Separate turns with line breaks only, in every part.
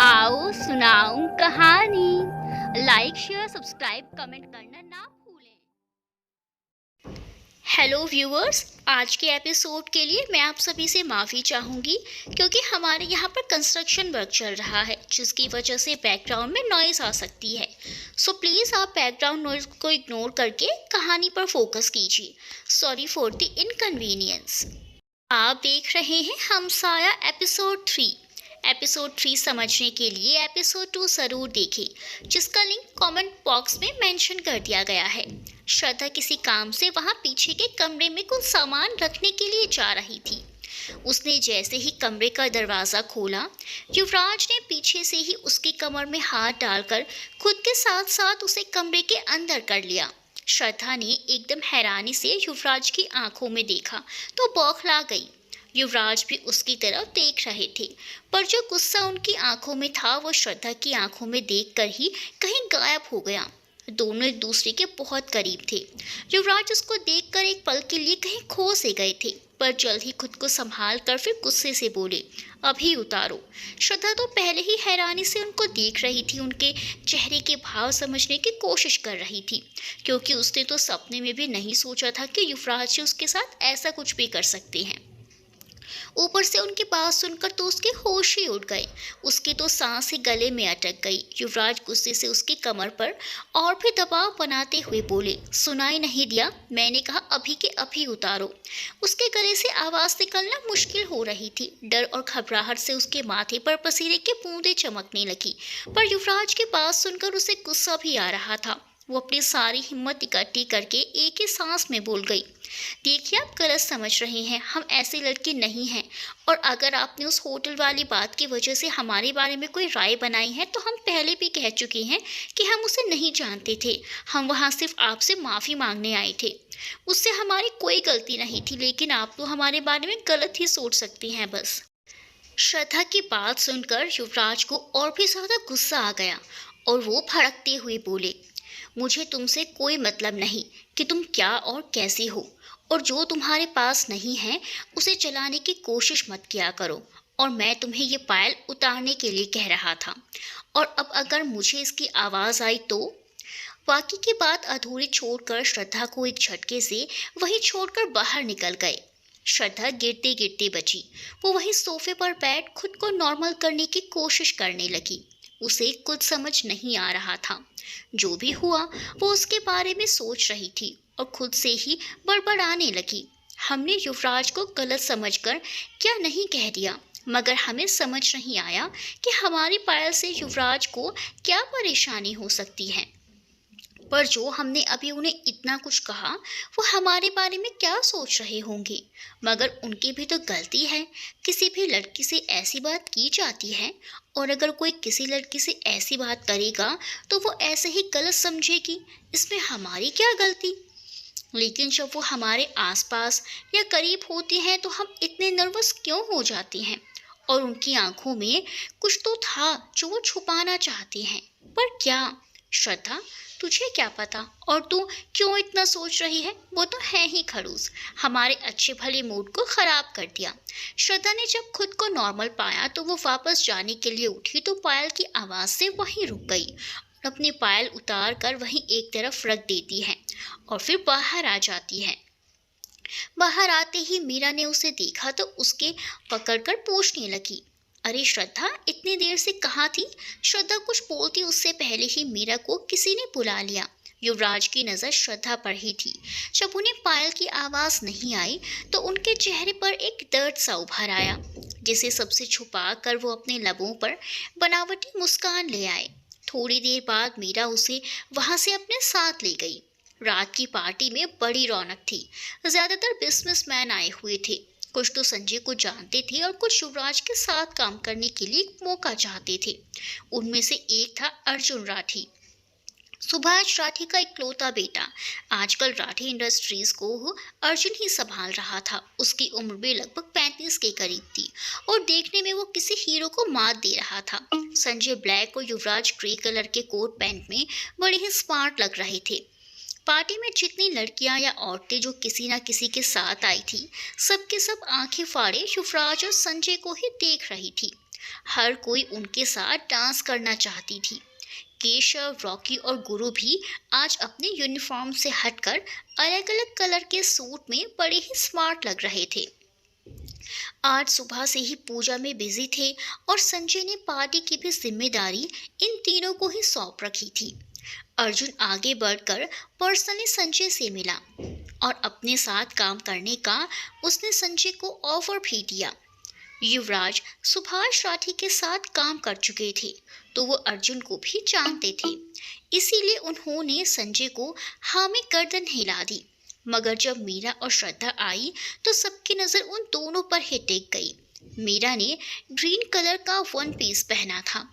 आओ सुनाऊं कहानी। लाइक शेयर सब्सक्राइब कमेंट करना ना भूलें। हेलो व्यूअर्स, आज के एपिसोड के लिए मैं आप सभी से माफ़ी चाहूँगी क्योंकि हमारे यहाँ पर कंस्ट्रक्शन वर्क चल रहा है जिसकी वजह से बैकग्राउंड में नॉइज़ आ सकती है। सो प्लीज़ आप बैकग्राउंड नॉइज़ को इग्नोर करके कहानी पर फोकस कीजिए। Sorry for the inconvenience. आप देख रहे हैं हमसाया एपिसोड 3 समझने के लिए एपिसोड 2 ज़रूर देखें जिसका लिंक कमेंट बॉक्स में मेंशन कर दिया गया है। श्रद्धा किसी काम से वहां पीछे के कमरे में कुछ सामान रखने के लिए जा रही थी। उसने जैसे ही कमरे का दरवाज़ा खोला, युवराज ने पीछे से ही उसकी कमर में हाथ डालकर खुद के साथ साथ उसे कमरे के अंदर कर लिया। श्रद्धा ने एकदम हैरानी से युवराज की आंखों में देखा तो बौखला गई। युवराज भी उसकी तरफ देख रहे थे, पर जो गुस्सा उनकी आंखों में था वो श्रद्धा की आंखों में देखकर ही कहीं गायब हो गया। दोनों एक दूसरे के बहुत करीब थे। युवराज उसको देखकर एक पल के लिए कहीं खो से गए थे, पर जल्द ही खुद को संभाल कर फिर गुस्से से बोले, अभी उतारो। श्रद्धा तो पहले ही हैरानी से उनको देख रही थी, उनके चेहरे के भाव समझने की कोशिश कर रही थी, क्योंकि उसने तो सपने में भी नहीं सोचा था कि युवराज जी उसके साथ ऐसा कुछ भी कर सकते हैं। ऊपर से उनकी बात सुनकर तो उसके होश ही उड़ गए। उसकी तो सांस ही गले में अटक गई। युवराज गुस्से से उसकी कमर पर और भी दबाव बनाते हुए बोले, सुनाई नहीं दिया? मैंने कहा अभी के अभी उतारो। उसके गले से आवाज निकलना मुश्किल हो रही थी। डर और घबराहट से उसके माथे पर पसीने की बूंदें चमकने लगी, पर युवराज की बात सुनकर उसे गुस्सा भी आ रहा था। वो अपनी सारी हिम्मत इकट्ठी करके एक ही सांस में बोल गई, देखिए आप गलत समझ रहे हैं, हम ऐसे लड़के नहीं हैं। और अगर आपने उस होटल वाली बात की वजह से हमारे बारे में कोई राय बनाई है तो हम पहले भी कह चुके हैं कि हम उसे नहीं जानते थे। हम वहाँ सिर्फ आपसे माफ़ी मांगने आए थे। उससे हमारी कोई गलती नहीं थी, लेकिन आप तो हमारे बारे में गलत ही सोच सकते हैं बस। श्रद्धा की बात सुनकर युवराज को और भी ज़्यादा गुस्सा आ गया और वो भड़कते हुए बोले, मुझे तुमसे कोई मतलब नहीं कि तुम क्या और कैसे हो, और जो तुम्हारे पास नहीं है उसे चलाने की कोशिश मत किया करो। और मैं तुम्हें ये पायल उतारने के लिए कह रहा था, और अब अगर मुझे इसकी आवाज़ आई तो। बाकी की बात अधूरी छोड़कर श्रद्धा को एक झटके से वहीं छोड़कर बाहर निकल गए। श्रद्धा गिरते गिरते बची। वो वहीं सोफे पर बैठ खुद को नॉर्मल करने की कोशिश करने लगी। उसे कुछ समझ नहीं आ रहा था। जो भी हुआ वो उसके बारे में सोच रही थी और खुद से ही बड़बड़ाने लगी। हमने युवराज को गलत समझकर क्या नहीं कह दिया, मगर हमें समझ नहीं आया कि हमारी पायल से युवराज को क्या परेशानी हो सकती है। पर जो हमने अभी उन्हें इतना कुछ कहा वो हमारे बारे में क्या सोच रहे होंगे। मगर उनकी भी तो गलती है। किसी भी लड़की से ऐसी बात की जाती है, और अगर कोई किसी लड़की से ऐसी बात करेगा तो वो ऐसे ही गलत समझेगी। इसमें हमारी क्या गलती? लेकिन जब वो हमारे आसपास या करीब होते हैं तो हम इतने नर्वस क्यों हो जाते हैं? और उनकी आंखों में कुछ तो था जो वो छुपाना चाहते हैं, पर क्या? श्रद्धा, तुझे क्या पता? और तू क्यों इतना सोच रही है? वो तो है ही खड़ूस, हमारे अच्छे भले मूड को खराब कर दिया। श्रद्धा ने जब खुद को नॉर्मल पाया तो वो वापस जाने के लिए उठी तो पायल की आवाज़ से वहीं रुक गई और अपनी पायल उतार कर वहीं एक तरफ रख देती है और फिर बाहर आ जाती है। बाहर आते ही मीरा ने उसे देखा तो उसके पकड़कर पूछने लगी, अरे श्रद्धा, इतनी देर से कहाँ थी? श्रद्धा कुछ बोलती उससे पहले ही मीरा को किसी ने बुला लिया। युवराज की नज़र श्रद्धा पर ही थी। जब उन्हें पायल की आवाज़ नहीं आई तो उनके चेहरे पर एक दर्द सा उभर आया, जिसे सबसे छुपा कर वो अपने लबों पर बनावटी मुस्कान ले आए। थोड़ी देर बाद मीरा उसे वहाँ से अपने साथ ले गई। रात की पार्टी में बड़ी रौनक थी। ज़्यादातर बिजनेसमैन आए हुए थे। कुछ तो संजय को जानते थे और कुछ युवराज के साथ काम करने के लिए एक मौका चाहते थे। उनमें से एक था अर्जुन राठी, सुभाष राठी का इकलौता बेटा। आजकल राठी इंडस्ट्रीज को अर्जुन ही संभाल रहा था। उसकी उम्र भी लगभग 35 के करीब थी और देखने में वो किसी हीरो को मात दे रहा था। संजय ब्लैक और युवराज ग्रे कलर के कोट पैंट में बड़े ही स्मार्ट लग रहे थे। पार्टी में जितनी लड़कियां या औरतें जो किसी न किसी के साथ आई थी, सब के सब आंखें फाड़े युवराज और संजय को ही देख रही थी। हर कोई उनके साथ डांस करना चाहती थी। केशव, रॉकी और गुरु भी आज अपने यूनिफॉर्म से हटकर अलग अलग कलर के सूट में बड़े ही स्मार्ट लग रहे थे। आज सुबह से ही पूजा में बिजी थे और संजय ने पार्टी की भी जिम्मेदारी इन तीनों को ही सौंप रखी थी। अर्जुन आगे बढ़कर पर्सनली संजय से मिला और अपने साथ काम करने का उसने संजय को ऑफर भी दिया। युवराज सुभाष राठी के साथ काम कर चुके थे तो वो अर्जुन को भी जानते थे, इसीलिए उन्होंने संजय को हाँ में गर्दन हिला दी। मगर जब मीरा और श्रद्धा आई तो सबकी नजर उन दोनों पर ही टिक गई। मीरा ने ग्रीन कलर का वन पीस पहना था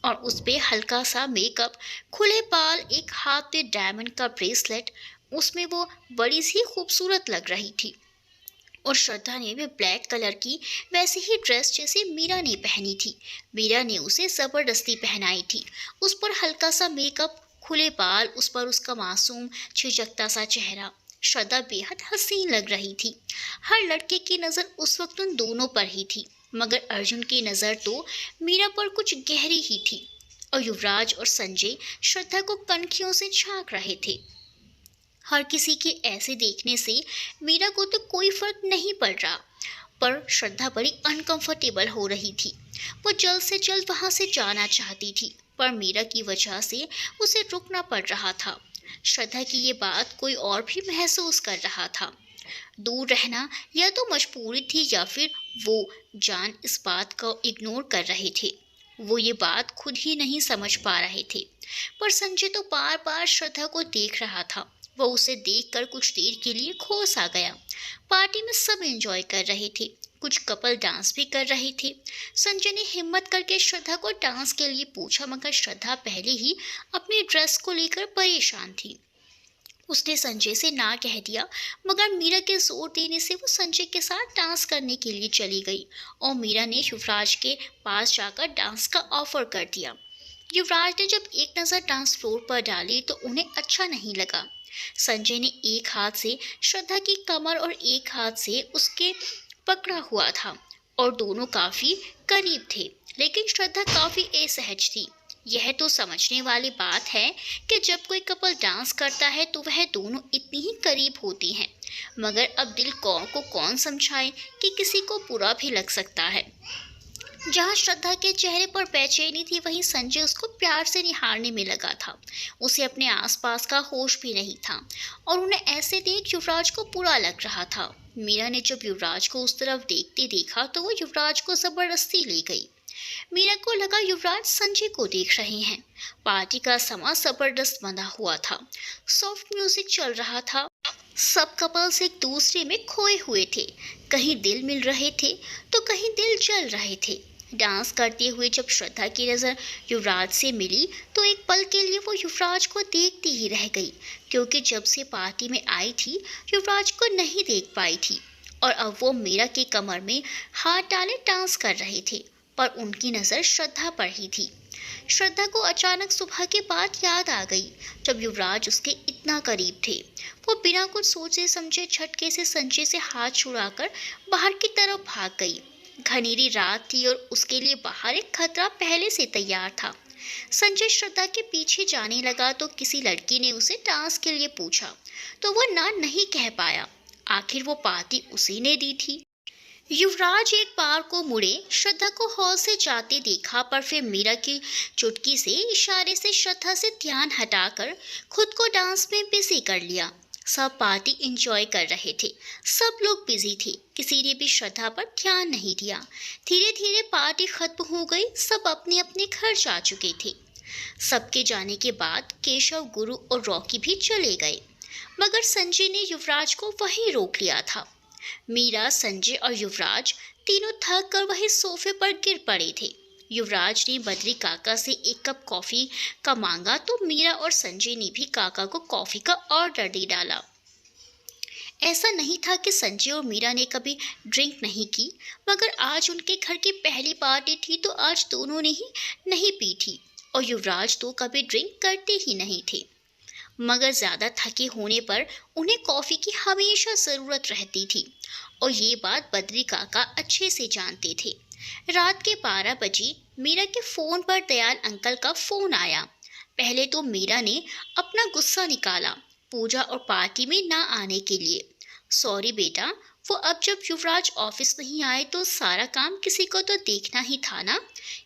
और उस पे हल्का सा मेकअप, खुले बाल, एक हाथ पे डायमंड का ब्रेसलेट, उसमें वो बड़ी सी खूबसूरत लग रही थी। और श्रद्धा ने भी ब्लैक कलर की वैसी ही ड्रेस जैसे मीरा ने पहनी थी। मीरा ने उसे जबरदस्ती पहनाई थी। उस पर हल्का सा मेकअप, खुले बाल, उस पर उसका मासूम छिचकता सा चेहरा। श्रद्धा बेहद हसीन लग रही थी। हर लड़के की नज़र उस वक्त उन दोनों पर ही थी, मगर अर्जुन की नज़र तो मीरा पर कुछ गहरी ही थी। और युवराज और संजय श्रद्धा को कनखियों से झांक रहे थे। हर किसी के ऐसे देखने से मीरा को तो कोई फर्क नहीं पड़ रहा, पर श्रद्धा बड़ी अनकंफर्टेबल हो रही थी। वो जल्द से जल्द वहां से जाना चाहती थी, पर मीरा की वजह से उसे रुकना पड़ रहा था। श्रद्धा की ये बात कोई और भी महसूस कर रहा था। दूर रहना या तो मजबूरी थी या फिर वो जान इस बात को इग्नोर कर रहे थे। वो ये बात खुद ही नहीं समझ पा रहे थे। पर संजय तो बार बार श्रद्धा को देख रहा था। वो उसे देखकर कुछ देर के लिए खौस आ गया। पार्टी में सब एंजॉय कर रहे थे, कुछ कपल डांस भी कर रहे थे। संजय ने हिम्मत करके श्रद्धा को डांस के लिए पूछा, मगर श्रद्धा पहले ही अपनी ड्रेस को लेकर परेशान थी। उसने संजय से ना कह दिया, मगर मीरा के जोर देने से वो संजय के साथ डांस करने के लिए चली गई और मीरा ने युवराज के पास जाकर डांस का ऑफर कर दिया। युवराज ने जब एक नज़र डांस फ्लोर पर डाली तो उन्हें अच्छा नहीं लगा। संजय ने एक हाथ से श्रद्धा की कमर और एक हाथ से उसके पकड़ा हुआ था और दोनों काफी करीब थे, लेकिन श्रद्धा काफी असहज थी। यह तो समझने वाली बात है कि जब कोई कपल डांस करता है तो वह दोनों इतनी ही करीब होती हैं, मगर अब दिल को कौन समझाए कि किसी को बुरा भी लग सकता है। जहाँ श्रद्धा के चेहरे पर बेचैनी थी, वहीं संजय उसको प्यार से निहारने में लगा था। उसे अपने आसपास का होश भी नहीं था और उन्हें ऐसे देख युवराज को बुरा लग रहा था। मीरा ने जब युवराज को उस तरफ देखते देखा तो वो युवराज को जबरदस्ती ले गई। मीरा को लगा युवराज संजय को देख रहे हैं। पार्टी का समा जबरदस्त बंधा हुआ था। सॉफ्ट म्यूजिक चल रहा था। सब कपल्स एक दूसरे में खोए हुए थे। कहीं दिल मिल रहे थे तो कहीं दिल जल रहे थे। डांस करते हुए जब श्रद्धा की नज़र युवराज से मिली तो एक पल के लिए वो युवराज को देखती ही रह गई, क्योंकि जब से पार्टी में आई थी युवराज को नहीं देख पाई थी और अब वो मीरा की कमर में हाथ डाले डांस कर रहे थे, पर उनकी नज़र श्रद्धा पर ही थी। श्रद्धा को अचानक सुबह के बाद याद आ गई जब युवराज उसके इतना करीब थे। वो बिना कुछ सोचे समझे झटके से संजय से हाथ छुड़ाकर बाहर की तरफ भाग गई। घनेरी रात थी और उसके लिए बाहर एक खतरा पहले से तैयार था। संजय श्रद्धा के पीछे जाने लगा तो किसी लड़की ने उसे डांस के लिए पूछा तो वो ना नहीं कह पाया। आखिर वो पार्टी उसी ने दी थी। युवराज एक बार को मुड़े, श्रद्धा को हॉल से जाते देखा, पर फिर मीरा की चुटकी से इशारे से श्रद्धा से ध्यान हटाकर खुद को डांस में बिजी कर लिया। सब पार्टी एंजॉय कर रहे थे, सब लोग बिजी थे, किसी ने भी श्रद्धा पर ध्यान नहीं दिया। धीरे धीरे पार्टी खत्म हो गई, सब अपने अपने घर जा चुके थे। सबके जाने के बाद केशव, गुरु और रॉकी भी चले गए, मगर संजय ने युवराज को वहीं रोक लिया था। मीरा, संजय और युवराज तीनों थक कर वहीं सोफे पर गिर पड़े थे। युवराज ने बद्री काका से एक कप कॉफी का मांगा तो मीरा और संजय ने भी काका को कॉफी का ऑर्डर दे डाला। ऐसा नहीं था कि संजय और मीरा ने कभी ड्रिंक नहीं की, मगर आज उनके घर की पहली पार्टी थी तो आज दोनों ने ही नहीं पी थी और युवराज तो कभी ड्रिंक करते ही नहीं थे। मगर ज़्यादा थके होने पर उन्हें कॉफ़ी की हमेशा ज़रूरत रहती थी और ये बात बद्री काका अच्छे से जानते थे। रात के 12 बजे मीरा के फोन पर दयाल अंकल का फोन आया। पहले तो मीरा ने अपना गुस्सा निकाला पूजा और पार्टी में ना आने के लिए। सॉरी बेटा, वो अब जब युवराज ऑफिस नहीं आए तो सारा काम किसी को तो देखना ही था ना,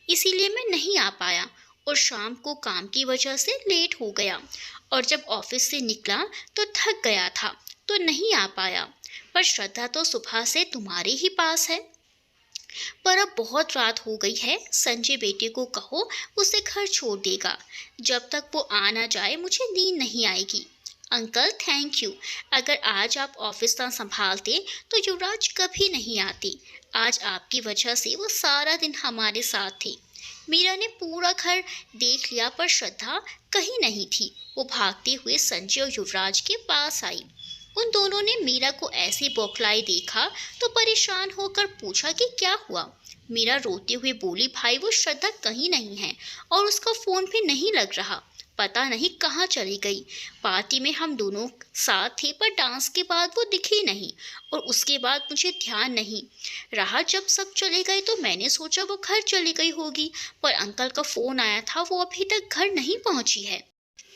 इसीलिए मैं नहीं आ पाया और शाम को काम की वजह से लेट हो गया और जब ऑफिस से निकला तो थक गया था तो नहीं आ पाया। पर श्रद्धा तो सुबह से तुम्हारे ही पास है। पर अब बहुत रात हो गई है, संजय बेटे को कहो उसे घर छोड़ देगा। जब तक वो आ ना जाए मुझे नींद नहीं आएगी। अंकल थैंक यू, अगर आज आप ऑफिस ना संभालते तो युवराज कभी नहीं आते। आज आपकी वजह से वो सारा दिन हमारे साथ थे। मीरा ने पूरा घर देख लिया पर श्रद्धा कहीं नहीं थी। वो भागते हुए संजय और युवराज के पास आई। उन दोनों ने मीरा को ऐसे बौखलाई देखा तो परेशान होकर पूछा कि क्या हुआ। मीरा रोते हुए बोली, भाई वो श्रद्धा कहीं नहीं है और उसका फोन भी नहीं लग रहा, पता नहीं कहाँ चली गई। पार्टी में हम दोनों साथ थे पर डांस के बाद वो दिखी नहीं और उसके बाद मुझे ध्यान नहीं रहा। जब सब चले गए तो मैंने सोचा वो घर चली गई होगी, पर अंकल का फोन आया था, वो अभी तक घर नहीं पहुंची है।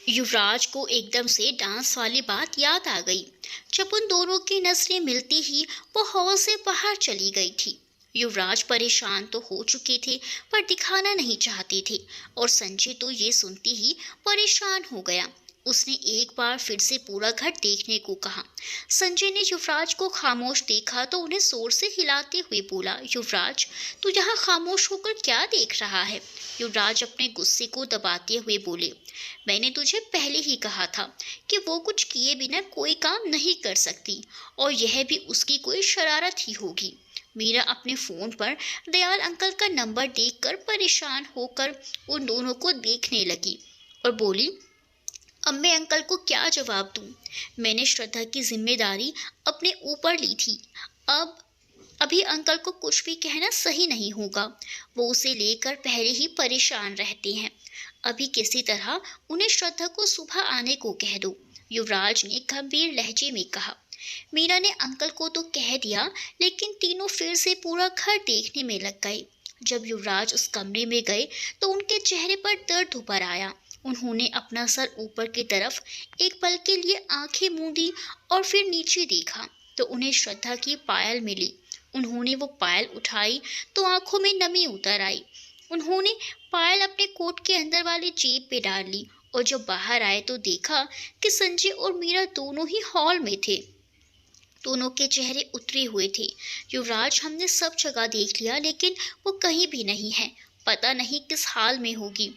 युवराज को एकदम से डांस वाली बात याद आ गई। जब उन दोनों की नजरें मिलती ही वो हॉल से बाहर चली गई थी। युवराज परेशान तो हो चुके थे पर दिखाना नहीं चाहते थे और संजय तो ये सुनते ही परेशान हो गया। उसने एक बार फिर से पूरा घर देखने को कहा। संजय ने युवराज को खामोश देखा तो उन्हें जोर से हिलाते हुए बोला, युवराज तू यहाँ खामोश होकर क्या देख रहा है। युवराज अपने गुस्से को दबाते हुए बोले, मैंने तुझे पहले ही कहा था कि वो कुछ किए बिना कोई काम नहीं कर सकती और यह भी उसकी कोई शरारत ही होगी। मीरा अपने फोन पर दयाल अंकल का नंबर देखकर परेशान होकर उन दोनों को देखने लगी और बोली, अब मैं अंकल को क्या जवाब दूं? मैंने श्रद्धा की जिम्मेदारी अपने ऊपर ली थी। अभी अंकल को कुछ भी कहना सही नहीं होगा। वो उसे लेकर पहले ही परेशान रहते हैं। अभी किसी तरह उन्हें श्रद्धा को सुबह आने को कह दो, युवराज ने गंभीर लहजे में कहा। मीरा ने अंकल को तो कह दिया लेकिन तीनों फिर से पूरा घर देखने में लग गए। जब युवराज उस कमरे में गए तो उनके चेहरे पर दर्द उभर आया। उन्होंने अपना सर ऊपर की तरफ एक पल के लिए आंखें मूंदी और फिर नीचे देखा तो उन्हें श्रद्धा की पायल मिली। उन्होंने वो पायल उठाई तो आंखों में नमी उतर आई। उन्होंने पायल अपने कोट के अंदर वाली जेब पे डाल ली और जब बाहर आए तो देखा कि संजय और मीरा दोनों ही हॉल में थे। दोनों के चेहरे उतरे हुए थे। युवराज, हमने सब जगह देख लिया लेकिन वो कहीं भी नहीं है, पता नहीं किस हाल में होगी,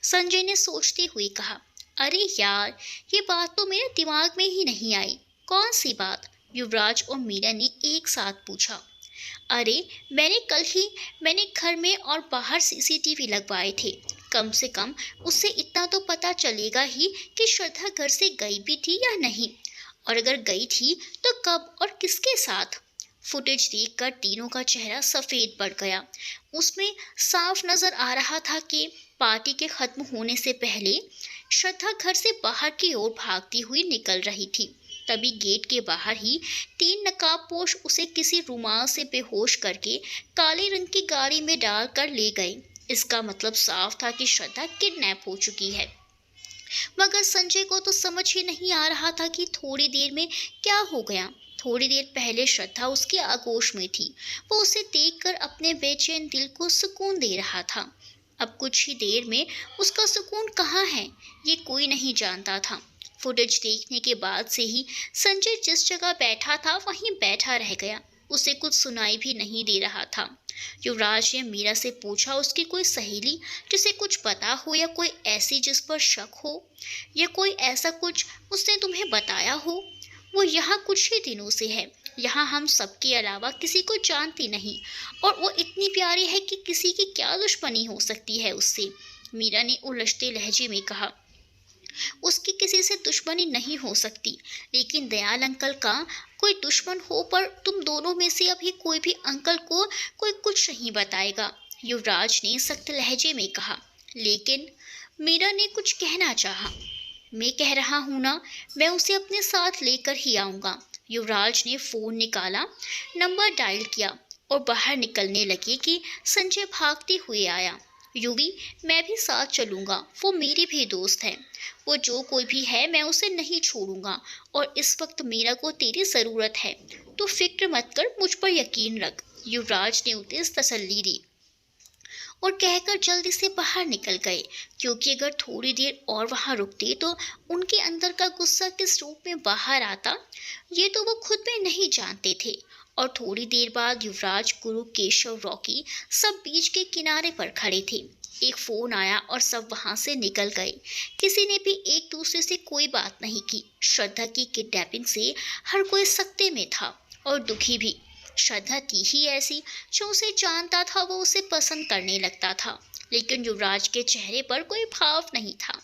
संजय ने सोचते हुए कहा। अरे यार, ये बात तो मेरे दिमाग में ही नहीं आई। कौन सी बात? युवराज और मीरा ने एक साथ पूछा। अरे मैंने घर में और बाहर सीसीटीवी लगवाए थे। कम से कम उससे इतना तो पता चलेगा ही कि श्रद्धा घर से गई भी थी या नहीं, और अगर गई थी तो कब और किसके साथ। फुटेज देखकर तीनों का चेहरा सफेद पड़ गया। उसमें साफ नजर आ रहा था कि पार्टी के खत्म होने से पहले श्रद्धा घर से बाहर की ओर भागती हुई निकल रही थी। तभी गेट के बाहर ही 3 नकाबपोश उसे किसी रुमाल से बेहोश करके काले रंग की गाड़ी में डालकर ले गए। इसका मतलब साफ था कि श्रद्धा किडनैप हो चुकी है। मगर संजय को तो समझ ही नहीं आ रहा था कि थोड़ी देर में क्या हो गया। थोड़ी देर पहले श्रद्धा उसके आगोश में थी। वो उसे देखकर अपने बेचैन दिल को सुकून दे रहा था। अब कुछ ही देर में उसका सुकून कहाँ है ये कोई नहीं जानता था। फुटेज देखने के बाद से ही संजय जिस जगह बैठा था वहीं बैठा रह गया। उसे कुछ सुनाई भी नहीं दे रहा था। युवराज ने मीरा से पूछा, उसकी कोई सहेली जिसे कुछ पता हो या कोई ऐसी जिस पर शक हो या कोई ऐसा कुछ उसने तुम्हें बताया हो। वो यहाँ कुछ ही दिनों से है। यहाँ हम सबके अलावा किसी को जानती नहीं और वो इतनी प्यारी है कि किसी की क्या दुश्मनी हो सकती है उससे। मीरा ने उलझते लहजे में कहा। उसकी किसी से दुश्मनी नहीं हो सकती, लेकिन दयाल अंकल का कोई दुश्मन हो, पर तुम दोनों में से अभी कोई भी अंकल को कोई कुछ नहीं बताएगा, युवराज ने सख्त लहजे में कहा। लेकिन मीरा ने कुछ कहना चाहा। मैं कह रहा हूं ना, मैं उसे अपने साथ लेकर ही आऊंगा। युवराज ने फोन निकाला, नंबर डायल किया। और बाहर निकलने लगी कि संजय भागते हुए आया। युवी, मैं भी साथ चलूंगा, वो मेरी भी दोस्त है। वो जो कोई भी है मैं उसे नहीं छोड़ूंगा और इस वक्त मीरा को तेरी ज़रूरत है, तो फिक्र मत कर, मुझ पर यकीन रख, युवराज ने उसे तसल्ली दी और कहकर जल्दी से बाहर निकल गए, क्योंकि अगर थोड़ी देर और वहां रुकते तो उनके अंदर का गुस्सा किस रूप में बाहर आता, ये तो वो खुद भी नहीं जानते थे। और थोड़ी देर बाद युवराज, गुरु, केशव, रॉकी सब बीच के किनारे पर खड़े थे। एक फोन आया और सब वहां से निकल गए। किसी ने भी एक दूसरे से कोई बात नहीं की। श्रद्धा की किडनैपिंग से हर कोई सख्ते में था और दुखी भी। श्रद्धा थी ही ऐसी, जो उसे जानता था वो उसे पसंद करने लगता था, लेकिन युवराज के चेहरे पर कोई भाव नहीं था।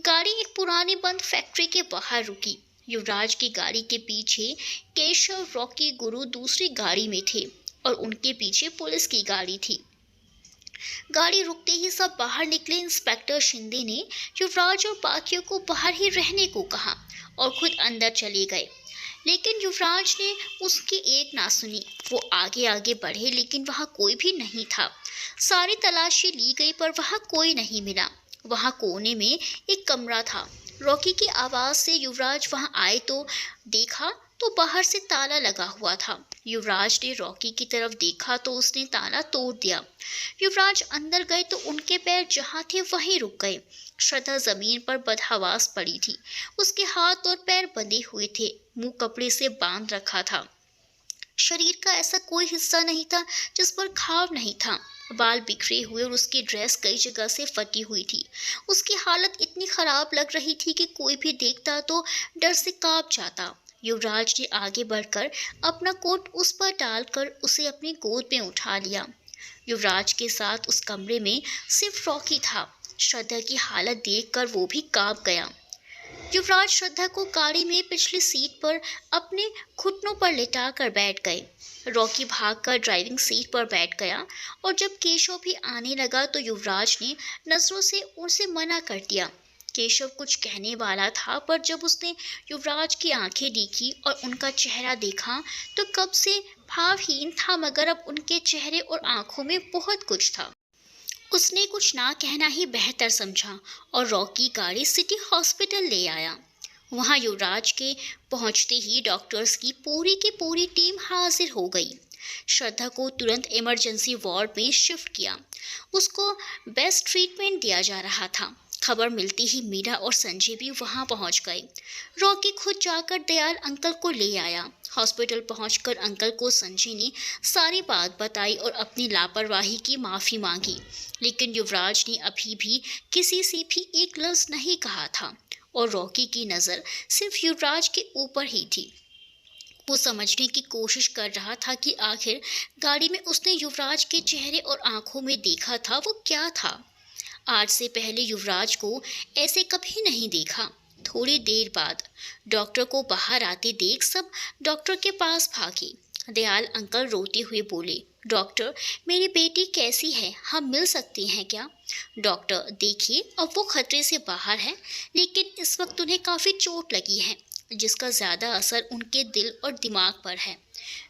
गाड़ी एक पुरानी बंद फैक्ट्री के बाहर रुकी। युवराज की गाड़ी के पीछे केशव, रॉकी, गुरु दूसरी गाड़ी में थे और उनके पीछे पुलिस की गाड़ी थी। गाड़ी रुकते ही सब बाहर निकले। इंस्पेक्टर शिंदे ने युवराज और बाकियों को बाहर ही रहने को कहा और खुद अंदर चले गए, लेकिन युवराज ने उसकी एक ना सुनी। वो आगे आगे बढ़े, लेकिन वहां कोई भी नहीं था। सारी तलाशी ली गई पर वहां कोई नहीं मिला। वहां कोने में एक कमरा था। रॉकी की आवाज से युवराज वहां आए तो देखा तो बाहर से ताला लगा हुआ था। युवराज ने रॉकी की तरफ देखा तो उसने ताला तोड़ दिया। युवराज अंदर गए तो उनके पैर जहां थे वहीं रुक गए। श्रद्धा जमीन पर बदहवास पड़ी थी। उसके हाथ और पैर बंधे हुए थे, मुंह कपड़े से बांध रखा था। शरीर का ऐसा कोई हिस्सा नहीं था जिस पर घाव नहीं था। बाल बिखरे हुए और उसकी ड्रेस कई जगह से फटी हुई थी। उसकी हालत इतनी खराब लग रही थी कि कोई भी देखता तो डर से कांप जाता। युवराज ने आगे बढ़कर अपना कोट उस पर डालकर उसे अपनी गोद में उठा लिया। युवराज के साथ उस कमरे में सिर्फ रॉकी था। श्रद्धा की हालत देखकर वो भी कांप गया। युवराज श्रद्धा को गाड़ी में पिछली सीट पर अपने घुटनों पर लिटाकर बैठ गए। रॉकी भागकर ड्राइविंग सीट पर बैठ गया और जब केशव भी आने लगा तो युवराज ने नजरों से उसे मना कर दिया। केशव कुछ कहने वाला था, पर जब उसने युवराज की आंखें देखी और उनका चेहरा देखा तो कब से भावहीन था, मगर अब उनके चेहरे और आंखों में बहुत कुछ था। उसने कुछ ना कहना ही बेहतर समझा और रॉकी गाड़ी सिटी हॉस्पिटल ले आया। वहां युवराज के पहुंचते ही डॉक्टर्स की पूरी टीम हाजिर हो गई। श्रद्धा को तुरंत इमरजेंसी वार्ड में शिफ्ट किया। उसको बेस्ट ट्रीटमेंट दिया जा रहा था। खबर मिलती ही मीरा और संजय भी वहां पहुंच गए। रॉकी खुद जाकर दयाल अंकल को ले आया। हॉस्पिटल पहुंचकर अंकल को संजय ने सारी बात बताई और अपनी लापरवाही की माफ़ी मांगी, लेकिन युवराज ने अभी भी किसी से भी एक लफ्ज़ नहीं कहा था और रॉकी की नज़र सिर्फ युवराज के ऊपर ही थी। वो समझने की कोशिश कर रहा था कि आखिर गाड़ी में उसने युवराज के चेहरे और आंखों में देखा था वो क्या था। आज से पहले युवराज को ऐसे कभी नहीं देखा। थोड़ी देर बाद डॉक्टर को बाहर आते देख सब डॉक्टर के पास भागे। दयाल अंकल रोते हुए बोले, डॉक्टर, मेरी बेटी कैसी है, हम मिल सकते हैं क्या? डॉक्टर, देखिए अब वो खतरे से बाहर है, लेकिन इस वक्त उन्हें काफ़ी चोट लगी है, जिसका ज़्यादा असर उनके दिल और दिमाग पर है।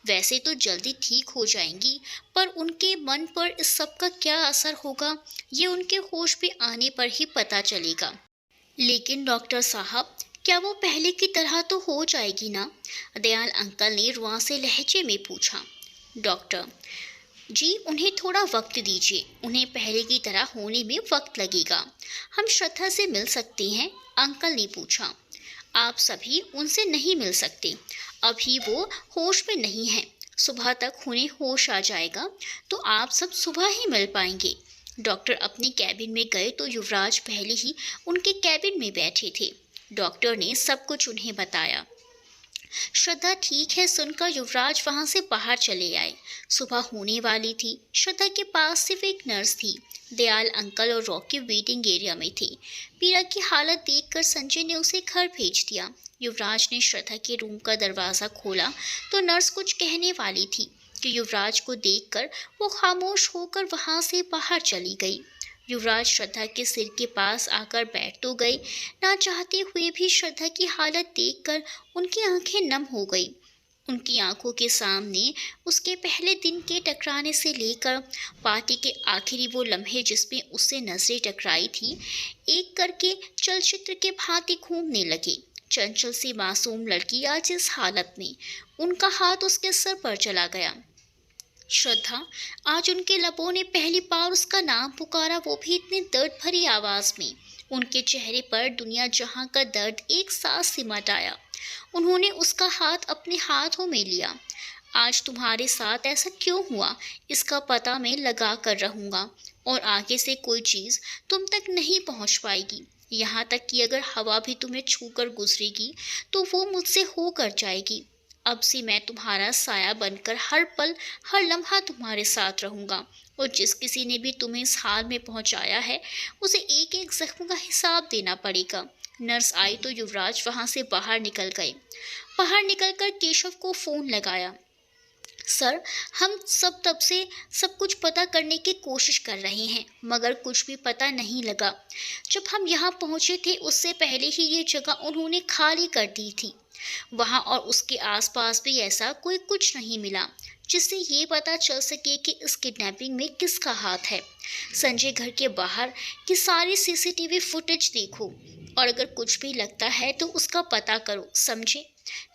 वैसे तो जल्दी ठीक हो जाएंगी, पर उनके मन पर इस सब का क्या असर होगा ये उनके होश पे आने पर ही पता चलेगा। लेकिन डॉक्टर साहब, क्या वो पहले की तरह तो हो जाएगी ना? दयाल अंकल ने रुआंसे लहजे में पूछा। डॉक्टर जी, उन्हें थोड़ा वक्त दीजिए, उन्हें पहले की तरह होने में वक्त लगेगा। हम श्रद्धा से मिल सकते हैं? अंकल ने पूछा। आप सभी उनसे नहीं मिल सकते, अभी वो होश में नहीं है। सुबह तक उन्हें होश आ जाएगा तो आप सब सुबह ही मिल पाएंगे। डॉक्टर अपने कैबिन में गए तो युवराज पहले ही उनके कैबिन में बैठे थे। डॉक्टर ने सब कुछ उन्हें बताया। श्रद्धा ठीक है सुनकर युवराज वहां से बाहर चले आए। सुबह होने वाली थी। श्रद्धा के पास सिर्फ एक नर्स थी। दयाल अंकल और रॉकी वेटिंग एरिया में थे। पीरा की हालत देखकर संजय ने उसे घर भेज दिया। युवराज ने श्रद्धा के रूम का दरवाज़ा खोला तो नर्स कुछ कहने वाली थी कि युवराज को देखकर वो खामोश होकर वहां से बाहर चली गई। युवराज श्रद्धा के सिर के पास आकर बैठ तो गए, ना चाहते हुए भी श्रद्धा की हालत देखकर उनकी आंखें नम हो गई। उनकी आंखों के सामने उसके पहले दिन के टकराने से लेकर पार्टी के आखिरी वो लम्हे जिसमें उससे नजरें टकराई थी, एक करके चलचित्र के भांति घूमने लगे। चंचल सी मासूम लड़की आज इस हालत में। उनका हाथ उसके सर पर चला गया। श्रद्धा, आज उनके लबों ने पहली बार उसका नाम पुकारा, वो भी इतनी दर्द भरी आवाज में। उनके चेहरे पर दुनिया जहां का दर्द एक साथ सिमट आया। उन्होंने उसका हाथ अपने हाथों में लिया। आज तुम्हारे साथ ऐसा क्यों हुआ, इसका पता मैं लगा कर रहूंगा, और आगे से कोई चीज तुम तक नहीं पहुंच पाएगी। यहाँ तक कि अगर हवा भी तुम्हें छूकर गुजरेगी तो वो मुझसे होकर जाएगी। अब से मैं तुम्हारा साया बनकर हर पल हर लम्हा तुम्हारे साथ रहूंगा, और जिस किसी ने भी तुम्हें इस हाल में पहुंचाया है उसे एक एक जख्म का हिसाब देना पड़ेगा। नर्स आई तो युवराज वहां से बाहर निकल गए। बाहर निकलकर केशव को फोन लगाया। सर, हम सब तब से सब कुछ पता करने की कोशिश कर रहे हैं, मगर कुछ भी पता नहीं लगा। जब हम यहाँ पहुँचे थे उससे पहले ही ये जगह उन्होंने खाली कर दी थी। वहाँ और उसके आसपास भी ऐसा कोई कुछ नहीं मिला जिससे ये पता चल सके कि इस किडनैपिंग में किसका हाथ है। संजय घर के बाहर की सारी सीसीटीवी फुटेज देखो, और अगर कुछ भी लगता है तो उसका पता करो, समझे?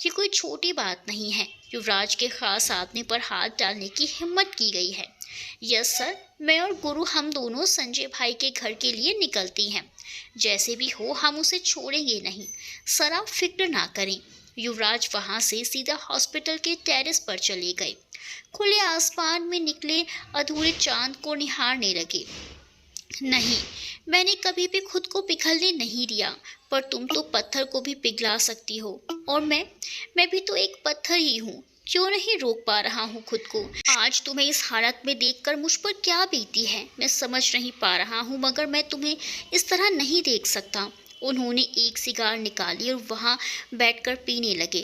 ये कोई छोटी बात नहीं है। युवराज के खास आदमी पर हाथ डालने की हिम्मत की गई है। यस सर, मैं और गुरु हम दोनों संजय भाई के घर के लिए निकलती हैं। जैसे भी हो हम उसे छोड़ेंगे नहीं, सर आप फिक्र ना करें। युवराज वहां से सीधा हॉस्पिटल के टेरेस पर चले गए। खुले आसमान में निकले अधूरे चांद को निहारने लगे। नहीं, मैंने कभी भी खुद को पिघलने नहीं दिया, पर तुम तो पत्थर को भी पिघला सकती हो, और मैं भी तो एक पत्थर ही हूँ। क्यों नहीं रोक पा रहा हूँ खुद को? आज तुम्हें इस हालत में देखकर मुझ पर क्या बीती है मैं समझ नहीं पा रहा हूँ, मगर मैं तुम्हें इस तरह नहीं देख सकता। उन्होंने एक सिगार निकाली और वहाँ बैठकर पीने लगे।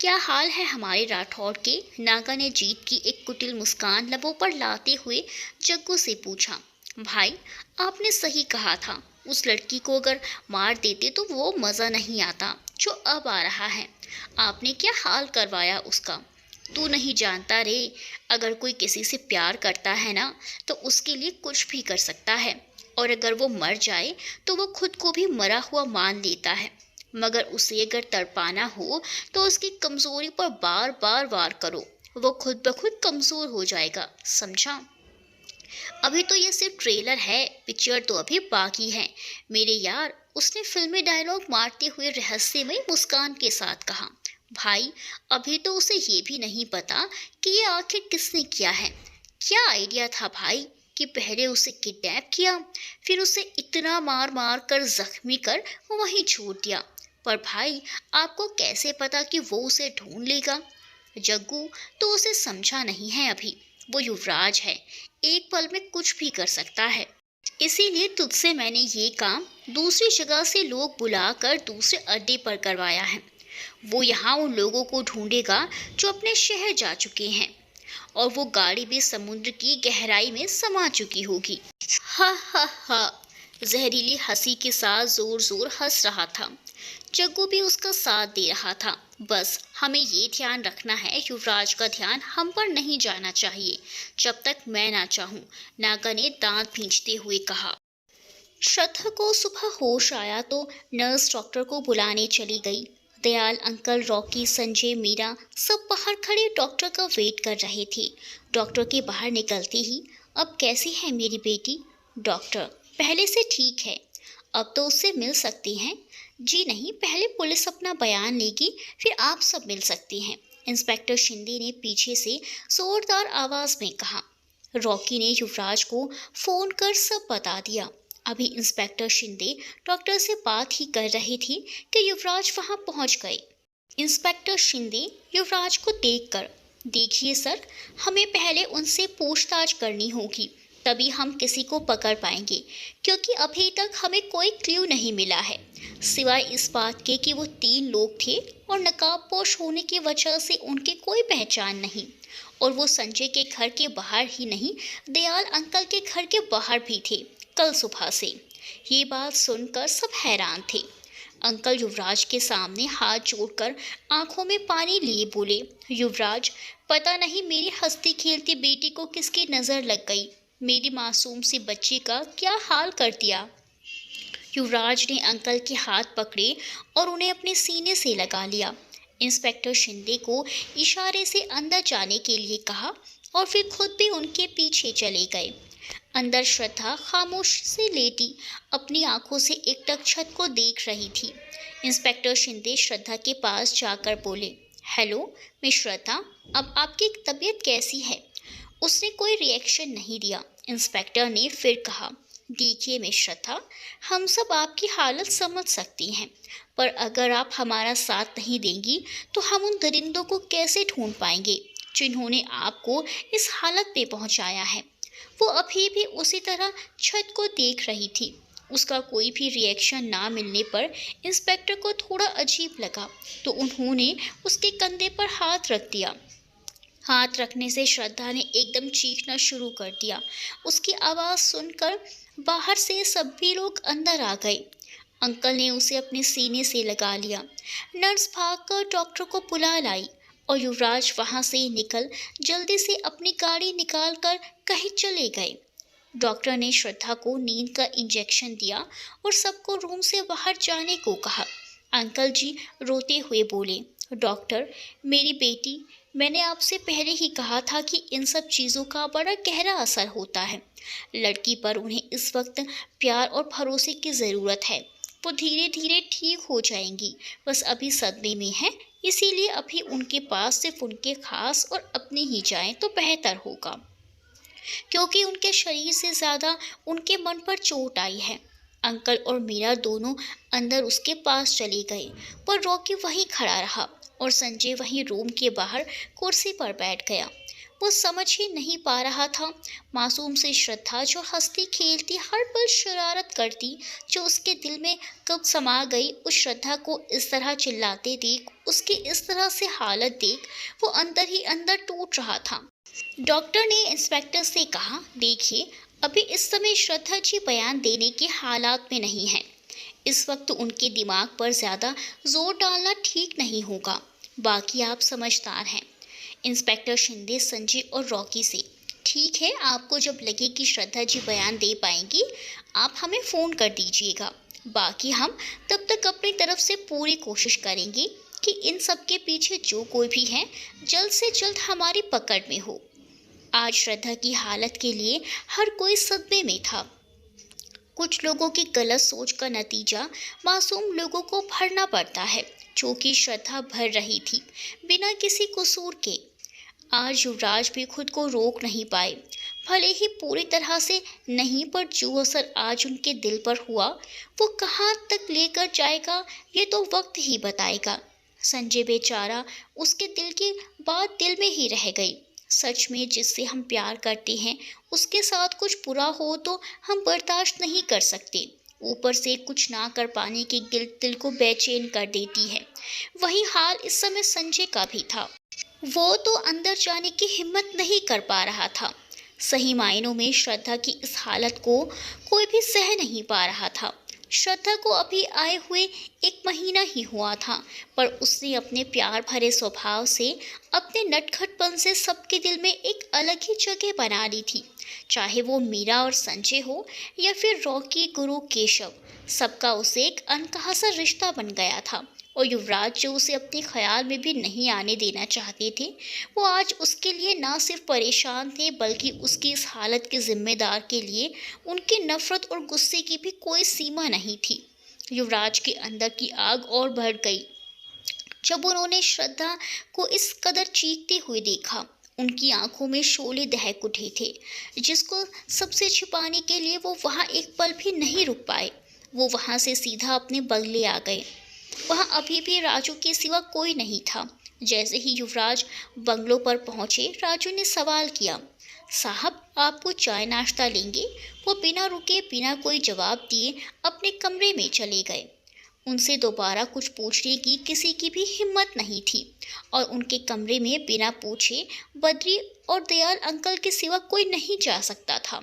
क्या हाल है हमारे राठौड़ के? नागा ने जीत की एक कुटिल मुस्कान लबों पर लाते हुए जग्गू से पूछा। भाई, आपने सही कहा था, उस लड़की को अगर मार देते तो वो मज़ा नहीं आता जो अब आ रहा है। आपने क्या हाल करवाया उसका, तू नहीं जानता रे। अगर कोई किसी से प्यार करता है ना तो उसके लिए कुछ भी कर सकता है, और अगर वो मर जाए तो वो खुद को भी मरा हुआ मान लेता है। मगर उसे अगर तड़पाना हो तो उसकी कमज़ोरी पर बार बार वार करो, वो खुद ब खुद कमज़ोर हो जाएगा, समझा? अभी तो ये सिर्फ ट्रेलर है, पिक्चर तो अभी बाकी है मेरे यार, उसने फिल्मी डायलॉग मारते हुए रहस्यमय मुस्कान के साथ कहा। भाई, अभी तो उसे ये भी नहीं पता कि ये आखिर किसने किया है। क्या आइडिया था भाई कि पहले उसे किडनैप किया, फिर उसे इतना मार मार कर जख्मी कर वहीं छोड़ दिया। पर भाई, आपको कैसे पता कि वो उसे ढूंढ लेगा? जग्गू, तो उसे समझा नहीं है अभी, वो युवराज है, एक पल में कुछ भी कर सकता है। इसीलिए तुझसे मैंने ये काम दूसरी जगह से लोग बुलाकर दूसरे अड्डे पर करवाया है। वो यहाँ उन लोगों को ढूंढेगा जो अपने शहर जा चुके हैं, और वो गाड़ी भी समुद्र की गहराई में समा चुकी होगी। हा हा हा, जहरीली हंसी के साथ जोर जोर हंस रहा था। जग्गू भी उसका साथ दे रहा था। बस हमें ये ध्यान रखना है, युवराज का ध्यान हम पर नहीं जाना चाहिए जब तक मैं ना चाहूं, नागा ने दांत भींचते हुए कहा। श्रद्धा को सुबह होश आया तो नर्स डॉक्टर को बुलाने चली गई। दयाल अंकल, रॉकी, संजय, मीरा सब बाहर खड़े डॉक्टर का वेट कर रहे थे। डॉक्टर के बाहर निकलते ही, अब कैसी है मेरी बेटी? डॉक्टर, पहले से ठीक है, अब तो उससे मिल सकती हैं। जी नहीं, पहले पुलिस अपना बयान लेगी, फिर आप सब मिल सकती हैं, इंस्पेक्टर शिंदे ने पीछे से जोरदार आवाज में कहा। रॉकी ने युवराज को फोन कर सब बता दिया। अभी इंस्पेक्टर शिंदे डॉक्टर से बात ही कर रही थी कि युवराज वहां पहुंच गए। इंस्पेक्टर शिंदे युवराज को देखकर, देखिए सर, हमें पहले उनसे पूछताछ करनी होगी, तभी हम किसी को पकड़ पाएंगे, क्योंकि अभी तक हमें कोई क्ल्यू नहीं मिला है, सिवाय इस बात के कि वो 3 लोग थे और नकाबपोश होने की वजह से उनकी कोई पहचान नहीं, और वो संजय के घर के बाहर ही नहीं, दयाल अंकल के घर के बाहर भी थे कल सुबह से। ये बात सुनकर सब हैरान थे। अंकल युवराज के सामने हाथ जोड़कर आंखों में पानी लिए बोले, युवराज, पता नहीं मेरी हंसती खेलती बेटी को किसकी नज़र लग गई। मेरी मासूम सी बच्ची का क्या हाल कर दिया। युवराज ने अंकल के हाथ पकड़े और उन्हें अपने सीने से लगा लिया। इंस्पेक्टर शिंदे को इशारे से अंदर जाने के लिए कहा और फिर खुद भी उनके पीछे चले गए। अंदर श्रद्धा खामोशी से लेटी अपनी आंखों से एकटक छत को देख रही थी। इंस्पेक्टर शिंदे श्रद्धा के पास जाकर बोले, हेलो मिस श्रद्धा, अब आपकी तबीयत कैसी है? उसने कोई रिएक्शन नहीं दिया। इंस्पेक्टर ने फिर कहा, देखिए मिस श्रद्धा, हम सब आपकी हालत समझ सकते हैं, पर अगर आप हमारा साथ नहीं देंगी तो हम उन दरिंदों को कैसे ढूंढ पाएंगे जिन्होंने आपको इस हालत में पहुंचाया है। वो अभी भी उसी तरह छत को देख रही थी। उसका कोई भी रिएक्शन ना मिलने पर इंस्पेक्टर को थोड़ा अजीब लगा, तो उन्होंने उसके कंधे पर हाथ रख दिया। हाथ रखने से श्रद्धा ने एकदम चीखना शुरू कर दिया। उसकी आवाज़ सुनकर बाहर से सभी लोग अंदर आ गए। अंकल ने उसे अपने सीने से लगा लिया। नर्स भागकर डॉक्टर को बुला लाई और युवराज वहां से निकल जल्दी से अपनी गाड़ी निकालकर कहीं चले गए। डॉक्टर ने श्रद्धा को नींद का इंजेक्शन दिया और सबको रूम से बाहर जाने को कहा। अंकल जी रोते हुए बोले, डॉक्टर, मेरी बेटी, मैंने आपसे पहले ही कहा था कि इन सब चीज़ों का बड़ा गहरा असर होता है। लड़की पर उन्हें इस वक्त प्यार और भरोसे की ज़रूरत है। वो धीरे धीरे ठीक हो जाएंगी, बस अभी सदमे में है, इसीलिए अभी उनके पास सिर्फ उनके खास और अपने ही जाएं तो बेहतर होगा, क्योंकि उनके शरीर से ज़्यादा उनके मन पर चोट आई है। अंकल और मीरा दोनों अंदर उसके पास चले गए, पर रॉकी वहीं खड़ा रहा और संजय वहीं रूम के बाहर कुर्सी पर बैठ गया। वो समझ ही नहीं पा रहा था, मासूम सी श्रद्धा जो हंसती खेलती हर पल शरारत करती, जो उसके दिल में कब समा गई, उस श्रद्धा को इस तरह चिल्लाते देख, उसकी इस तरह से हालत देख वो अंदर ही अंदर टूट रहा था। डॉक्टर ने इंस्पेक्टर से कहा, देखिए, अभी इस समय श्रद्धा जी बयान देने के हालात में नहीं है। इस वक्त उनके दिमाग पर ज़्यादा जोर डालना ठीक नहीं होगा। बाकी आप समझदार हैं। इंस्पेक्टर शिंदे संजय और रॉकी से, ठीक है, आपको जब लगे कि श्रद्धा जी बयान दे पाएंगी आप हमें फ़ोन कर दीजिएगा। बाकी हम तब तक अपनी तरफ से पूरी कोशिश करेंगे कि इन सब के पीछे जो कोई भी है जल्द से जल्द हमारी पकड़ में हो। आज श्रद्धा की हालत के लिए हर कोई सदमे में था। कुछ लोगों की गलत सोच का नतीजा मासूम लोगों को भरना पड़ता है, जो कि श्रद्धा भर रही थी बिना किसी कसूर के। आज युवराज भी खुद को रोक नहीं पाए, भले ही पूरी तरह से नहीं, पर जो असर आज उनके दिल पर हुआ वो कहाँ तक लेकर जाएगा ये तो वक्त ही बताएगा। संजय बेचारा, उसके दिल की बात दिल में ही रह गई। सच में जिससे हम प्यार करते हैं उसके साथ कुछ बुरा हो तो हम बर्दाश्त नहीं कर सकते, ऊपर से कुछ ना कर पाने की गिल्ट दिल को बेचैन कर देती है। वही हाल इस समय संजय का भी था। वो तो अंदर जाने की हिम्मत नहीं कर पा रहा था। सही मायनों में श्रद्धा की इस हालत को कोई भी सह नहीं पा रहा था। श्रद्धा को अभी आए हुए 1 महीना ही हुआ था, पर उसने अपने प्यार भरे स्वभाव से, अपने नटखटपन से सबके दिल में एक अलग ही जगह बना ली थी। चाहे वो मीरा और संजय हो या फिर रॉकी, गुरु, केशव, सबका उसे एक अनकहा सा रिश्ता बन गया था। और युवराज, जो उसे अपने ख्याल में भी नहीं आने देना चाहते थे, वो आज उसके लिए ना सिर्फ परेशान थे, बल्कि उसकी इस हालत के जिम्मेदार के लिए उनकी नफरत और गुस्से की भी कोई सीमा नहीं थी। युवराज के अंदर की आग और बढ़ गई जब उन्होंने श्रद्धा को इस कदर चीखते हुए देखा। उनकी आंखों में शोले दहक उठे थे, जिसको सबसे छिपाने के लिए वो वहाँ एक पल भी नहीं रुक पाए। वो वहाँ से सीधा अपने बंगले आ गए। वहाँ अभी भी राजू के सिवा कोई नहीं था। जैसे ही युवराज बंगलों पर पहुँचे, राजू ने सवाल किया, साहब, आपको चाय नाश्ता लेंगे? वो बिना रुके, बिना कोई जवाब दिए अपने कमरे में चले गए। उनसे दोबारा कुछ पूछने की किसी की भी हिम्मत नहीं थी और उनके कमरे में बिना पूछे बद्री और दयाल अंकल के सिवा कोई नहीं जा सकता था।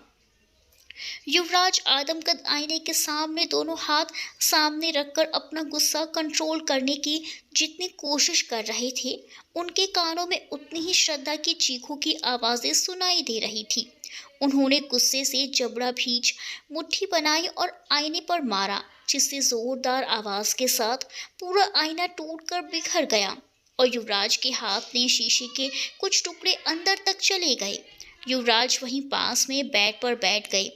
युवराज आदमकद आईने के सामने दोनों हाथ सामने रखकर अपना गुस्सा कंट्रोल करने की जितनी कोशिश कर रहे थे, उनके कानों में उतनी ही श्रद्धा की चीखों की आवाज़ें सुनाई दे रही थी। उन्होंने गुस्से से जबड़ा भींच मुट्ठी बनाई और आईने पर मारा, जिससे जोरदार आवाज़ के साथ पूरा आईना टूटकर बिखर गया और युवराज के हाथ में शीशे के कुछ टुकड़े अंदर तक चले गए। युवराज वहीं पास में बेड पर बैठ गए,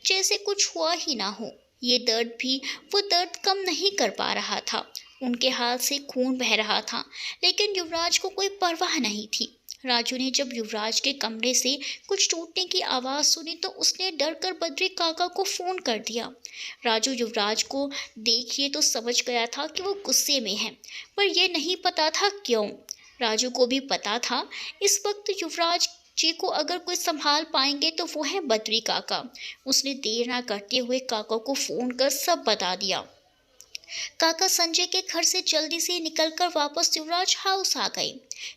जैसे कुछ हुआ ही ना हो। ये दर्द भी वो दर्द कम नहीं कर पा रहा था। उनके हाथ से खून बह रहा था, लेकिन युवराज को कोई परवाह नहीं थी। राजू ने जब युवराज के कमरे से कुछ टूटने की आवाज़ सुनी तो उसने डर कर बद्री काका को फ़ोन कर दिया। राजू युवराज को देखिए तो समझ गया था कि वो गुस्से में है, पर यह नहीं पता था क्यों। राजू को भी पता था इस वक्त युवराज जी को अगर कोई संभाल पाएंगे तो वो है बद्री काका। उसने देर ना करते हुए काका को फ़ोन कर सब बता दिया। काका संजय के घर से जल्दी से निकलकर वापस युवराज हाउस आ गए।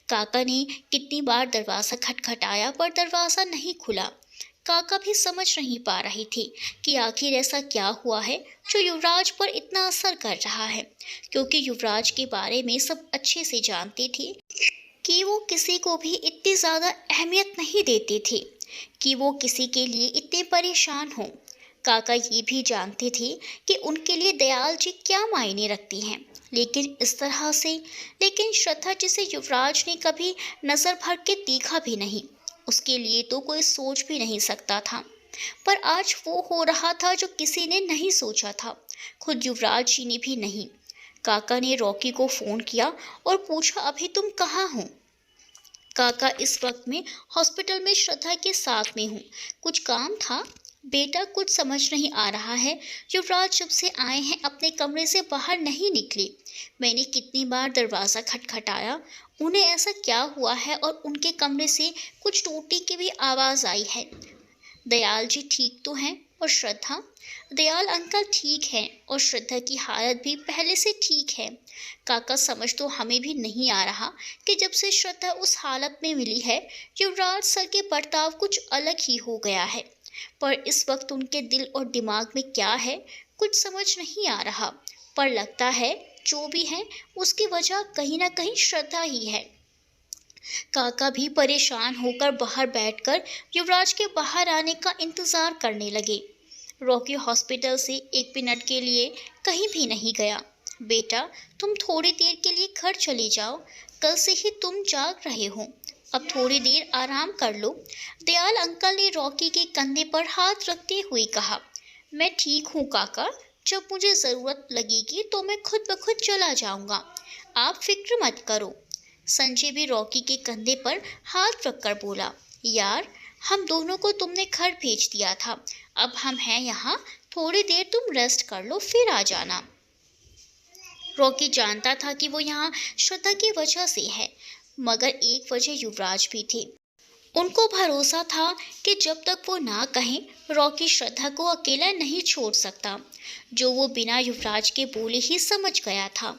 काका ने कितनी बार दरवाज़ा खटखटाया पर दरवाज़ा नहीं खुला। काका भी समझ नहीं पा रहे थे कि आखिर ऐसा क्या हुआ है जो युवराज पर इतना असर कर रहा है, क्योंकि युवराज के बारे में सब अच्छे से जानते थे कि वो किसी को भी इतनी ज़्यादा अहमियत नहीं देते थे कि वो किसी के लिए इतने परेशान हों। काका ये भी जानते थे कि उनके लिए दयाल जी क्या मायने रखती हैं, लेकिन इस तरह से। लेकिन श्रद्धा जिसे युवराज ने कभी नज़र भर के देखा भी नहीं, उसके लिए तो कोई सोच भी नहीं सकता था। पर आज वो हो रहा था जो किसी ने नहीं सोचा था, खुद युवराज जी ने भी नहीं। काका ने रॉकी को फ़ोन किया और पूछा, अभी तुम कहाँ हो? काका, इस वक्त में हॉस्पिटल में श्रद्धा के साथ में हूँ, कुछ काम था? बेटा, कुछ समझ नहीं आ रहा है। युवराज जब से आए हैं अपने कमरे से बाहर नहीं निकले। मैंने कितनी बार दरवाज़ा खटखटाया, उन्हें ऐसा क्या हुआ है और उनके कमरे से कुछ टूटने की भी आवाज़ आई है। दयाल जी ठीक तो हैं? और श्रद्धा? दयाल अंकल ठीक हैं और श्रद्धा की हालत भी पहले से ठीक है। काका, समझ तो हमें भी नहीं आ रहा कि जब से श्रद्धा उस हालत में मिली है, युवराज सर के बर्ताव कुछ अलग ही हो गया है। पर इस वक्त उनके दिल और दिमाग में क्या है, कुछ समझ नहीं आ रहा। पर लगता है जो भी है उसकी वजह कहीं ना कहीं श्रद्धा ही है। काका भी परेशान होकर बाहर बैठकर युवराज के बाहर आने का इंतज़ार करने लगे। रॉकी हॉस्पिटल से एक मिनट के लिए कहीं भी नहीं गया। बेटा, तुम थोड़ी देर के लिए घर चले जाओ, कल से ही तुम जाग रहे हो, अब थोड़ी देर आराम कर लो। दयाल अंकल ने रॉकी के कंधे पर हाथ रखते हुए कहा। मैं ठीक हूँ काका, जब मुझे ज़रूरत लगेगी तो मैं खुद ब खुद चला जाऊँगा, आप फिक्र मत करो। संजय भी रॉकी के कंधे पर हाथ रखकर बोला, यार, हम दोनों को तुमने घर भेज दिया था, अब हम हैं यहाँ, थोड़ी देर तुम रेस्ट कर लो फिर आ जाना। रॉकी जानता था कि वो यहाँ श्रद्धा की वजह से है, मगर एक वजह युवराज भी थे। उनको भरोसा था कि जब तक वो ना कहें, रॉकी श्रद्धा को अकेला नहीं छोड़ सकता, जो वो बिना युवराज के बोले ही समझ गया था।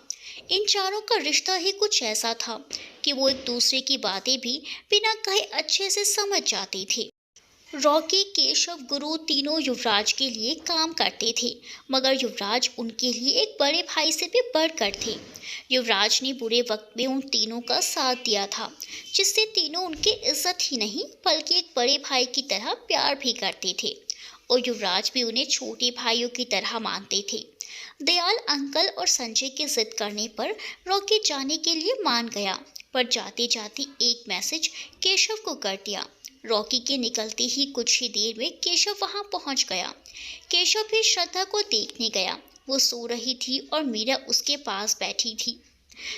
इन चारों का रिश्ता ही कुछ ऐसा था कि वो एक दूसरे की बातें भी बिना कहे अच्छे से समझ जाते थे। रॉकी, केशव, गुरु तीनों युवराज के लिए काम करते थे, मगर युवराज उनके लिए एक बड़े भाई से भी बढ़कर थे। युवराज ने बुरे वक्त में उन तीनों का साथ दिया था, जिससे तीनों उनकी इज्जत ही नहीं बल्कि एक बड़े भाई की तरह प्यार भी करते थे, और युवराज भी उन्हें छोटे भाइयों की तरह मानते थे। दयाल अंकल और संजय के जिद करने पर रॉकी जाने के लिए मान गया, पर जाते जाते एक मैसेज केशव को कर दिया। रॉकी के निकलते ही कुछ ही देर में केशव वहां पहुंच गया। केशव भी श्रद्धा को देखने गया। वो सो रही थी और मीरा उसके पास बैठी थी।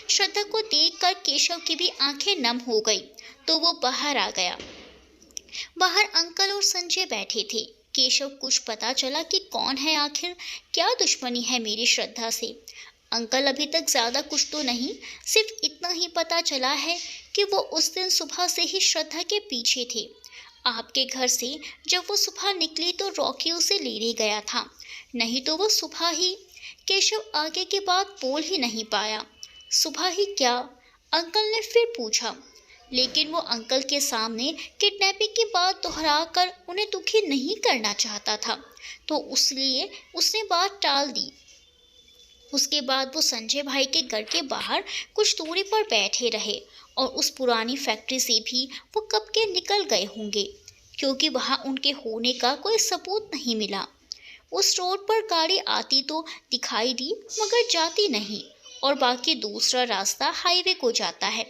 श्रद्धा को देखकर केशव की भी आंखें नम हो गई, तो वो बाहर आ गया। बाहर अंकल और संजय बैठे थे। केशव, कुछ पता चला कि कौन है आखिर, क्या दुश्मनी है मेरी श्रद्धा से? अंकल, अभी तक ज़्यादा कुछ तो नहीं, सिर्फ इतना ही पता चला है कि वो उस दिन सुबह से ही श्रद्धा के पीछे थे। आपके घर से जब वो सुबह निकली तो रॉकी उसे लेने गया था, नहीं तो वो सुबह ही। केशव आगे की बात बोल ही नहीं पाया। सुबह ही क्या? अंकल ने फिर पूछा। लेकिन वो अंकल के सामने किडनैपिंग की बात दोहराकर उन्हें दुखी नहीं करना चाहता था, तो इसलिए उसने बात टाल दी। उसके बाद वो संजय भाई के घर के बाहर कुछ दूरी पर बैठे रहे और उस पुरानी फैक्ट्री से भी वो कब के निकल गए होंगे, क्योंकि वहाँ उनके होने का कोई सबूत नहीं मिला। उस रोड पर गाड़ी आती तो दिखाई दी, मगर जाती नहीं, और बाकी दूसरा रास्ता हाईवे को जाता है।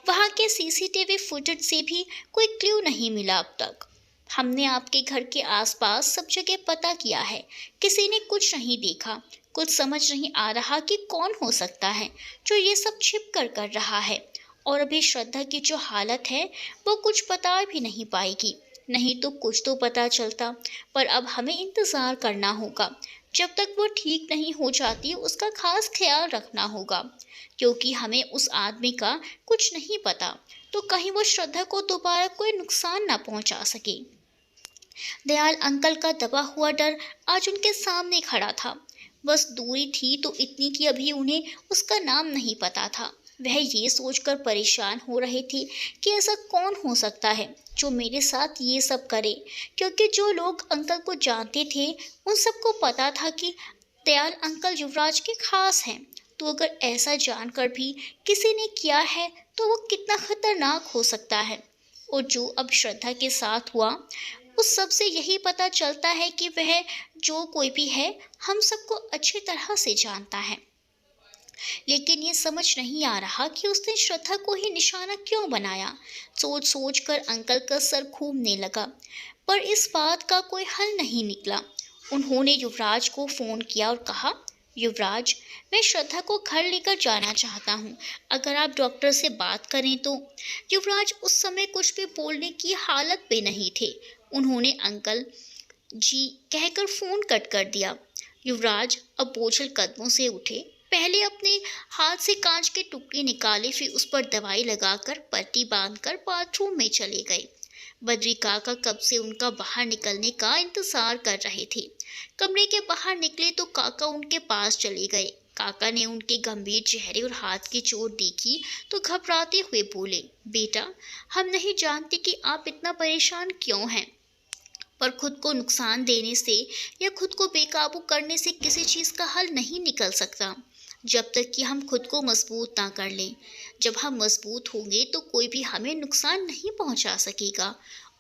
वहाँ के सीसीटीवी फुटेज से भी कोई क्लू नहीं मिला अब तक। हमने आपके घर के आसपास सब जगह पता किया है, किसी ने कुछ नहीं देखा। कुछ समझ नहीं आ रहा कि कौन हो सकता है जो ये सब छिप कर रहा है। और अभी श्रद्धा की जो हालत है वो कुछ बता भी नहीं पाएगी, नहीं तो कुछ तो पता चलता। पर अब हमें इंतज़ार करना होगा। जब तक वो ठीक नहीं हो जाती उसका खास ख्याल रखना होगा, क्योंकि हमें उस आदमी का कुछ नहीं पता, तो कहीं वो श्रद्धा को दोबारा कोई नुकसान ना पहुंचा सके। दयाल अंकल का दबा हुआ डर आज उनके सामने खड़ा था। बस दूरी थी तो इतनी कि अभी उन्हें उसका नाम नहीं पता था। वह ये सोचकर परेशान हो रहे थे कि ऐसा कौन हो सकता है जो मेरे साथ ये सब करे, क्योंकि जो लोग अंकल को जानते थे उन सबको पता था कि दयाल अंकल युवराज के खास हैं। तो अगर ऐसा जानकर भी किसी ने किया है तो वो कितना खतरनाक हो सकता है। और जो अब श्रद्धा के साथ हुआ, उस सब से यही पता चलता है कि वह जो कोई भी है हम सबको अच्छी तरह से जानता है। लेकिन ये समझ नहीं आ रहा कि उसने श्रद्धा को ही निशाना क्यों बनाया। सोच सोच कर अंकल का सर घूमने लगा, पर इस बात का कोई हल नहीं निकला। उन्होंने युवराज को फ़ोन किया और कहा, युवराज, मैं श्रद्धा को घर लेकर जाना चाहता हूँ, अगर आप डॉक्टर से बात करें तो। युवराज उस समय कुछ भी बोलने की हालत में नहीं थे। उन्होंने अंकल जी कहकर फ़ोन कट कर दिया। युवराज अब बोझल कदमों से उठे, पहले अपने हाथ से कांच के टुकड़े निकाले, फिर उस पर दवाई लगाकर पट्टी बांधकर बाथरूम में चले गए। बद्री काका कब से उनका बाहर निकलने का इंतजार कर रहे थे। कमरे के बाहर निकले तो काका उनके पास चले गए। काका ने उनके गंभीर चेहरे और हाथ की चोट देखी तो घबराते हुए बोले, बेटा, हम नहीं जानते कि आप इतना परेशान क्यों हैं, पर खुद को नुकसान देने से या खुद को बेकाबू करने से किसी चीज़ का हल नहीं निकल सकता जब तक कि हम खुद को मजबूत ना कर लें। जब हम मजबूत होंगे तो कोई भी हमें नुकसान नहीं पहुंचा सकेगा,